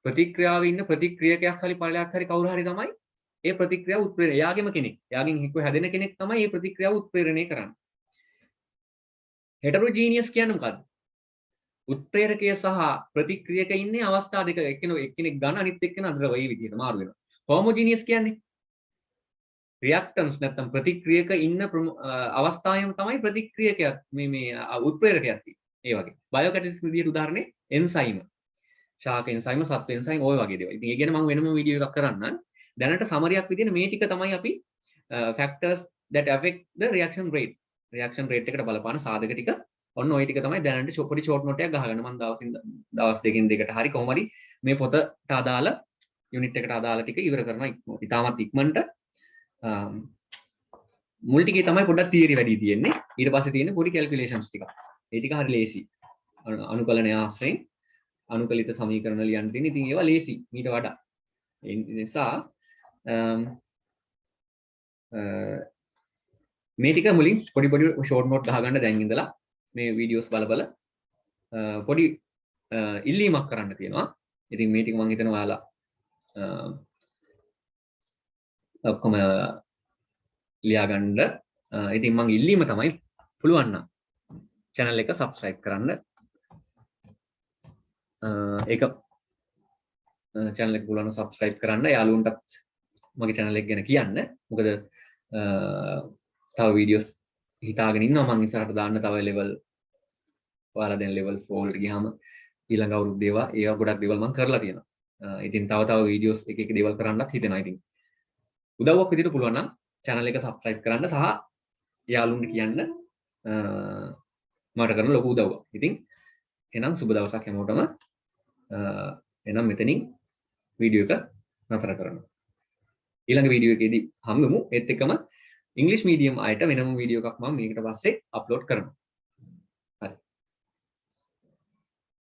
Speaker 1: ප්‍රතික්‍රියාවේ ඉන්න ප්‍රතික්‍රියකයක් හරි ඵලයක් හරි කවුරු හරි තමයි ඒ ප්‍රතික්‍රියාව උත්ප්‍රේරණය. එයාගෙම කෙනෙක්. එයාගෙන් එක්ක හැදෙන කෙනෙක් තමයි මේ ප්‍රතික්‍රියාව උත්ප්‍රේරණය කරන්නේ. heterogeneous කියන්නේ මොකද්ද? උත්ප්‍රේරකය සහ ප්‍රතික්‍රියක ඉන්නේ අවස්ථා දෙක. එක්කෙනෙක් ඝන අනිත් එක්කෙනා ද්‍රව ඒ විදිහට මාරු වෙනවා. homogeneous කියන්නේ reactants නැත්නම් ප්‍රතික්‍රියක ඉන්න අවස්ථාවෙම තමයි ප්‍රතික්‍රියකයක් මේ උත්ප්‍රේරකයක් තියෙන්නේ. ඒ වගේ. බයෝකැටලිස්ට් විදියට උදාහරණේ එන්සයිම. ශාක එන්සයිම, සත්ව එන්සයිම ඔය වගේ දේවල්. ඉතින් ඒ ගැන මම වෙනම වීඩියෝ එකක් කරන්නම්. දැනට සමරියක් විදියට මේ ටික තමයි අපි factors that affect the reaction rate. reaction rate එකට බලපාන සාධක ටික ඔන්න ওই ටික තමයි දැනට පොඩි ෂෝට් නෝට් එකක් ගහගන්න. මම දවස් දෙකකින් දෙකට හරි කොහොම හරි මේ පොතට අදාළ යුනිට් එකට අදාළ ටික ඉවර කරනවා. ඉතාමත් ඉක්මනට මුල් ටිකේ තමයි පොඩ්ඩක් තියරි වැඩි තියෙන්නේ. ඊට පස්සේ තියෙන්නේ පොඩි කැල්කියුලේෂන්ස් ටික. ඒ ටික හරි ලේසි. අනුකලනය ආශ්‍රයෙන් අනුකලිත සමීකරණ ලියන්න තියෙන. ඉතින් ඒවා ලේසි මීට වඩා. ඒ නිසා මේ ටික මුලින් පොඩි ෂෝට් නෝට් ගහගන්න දැන් ඉඳලා මේ වීඩියෝස් බල පොඩි ඉල්ලීමක් කරන්න තියෙනවා. ඉතින් මේ ටික මම හිතනවා ඔයාලා ඔක්කොම ලියාගන්න. ඉතින් මම ඉල්ලීම තමයි පුළුවන් නම් channel එක subscribe කරන්න. ඒක channel එක පුළුවන් subscribe කරන්න. යාළුවන්ටත් මගේ channel එක ගැන කියන්න. මොකද තව වීඩියෝස් හිතාගෙන ඉන්නවා මම ඉස්සරහට දාන්න. තව level ඔයාලා දැන් level 4 එකට ගියාම ඊළඟ අවුරුද්ද ඒවා ගොඩක් දේවල් මම කරලා තියෙනවා. ඉතින් තව වීඩියෝස් එක දේවල් කරන්නත් හිතෙනවා. ඉතින් උදව්වක් විදිහට පුළුවන් නම් channel එක subscribe කරන්න සහ යාළුවන්ට කියන්න මට කරන ලොකු උදව්වක්. ඉතින් එහෙනම් සුබ දවසක් හැමෝටම. එහෙනම් මෙතනින් වීඩියෝ එක නතර කරනවා. ඊළඟ වීඩියෝ එකේදී හම්බෙමු. ඒත් එක්කම ඉංග්‍රීසි මීඩියම් අයට වෙනම වීඩියෝ එකක් මම මේකට පස්සේ අප්ලෝඩ් කරනවා.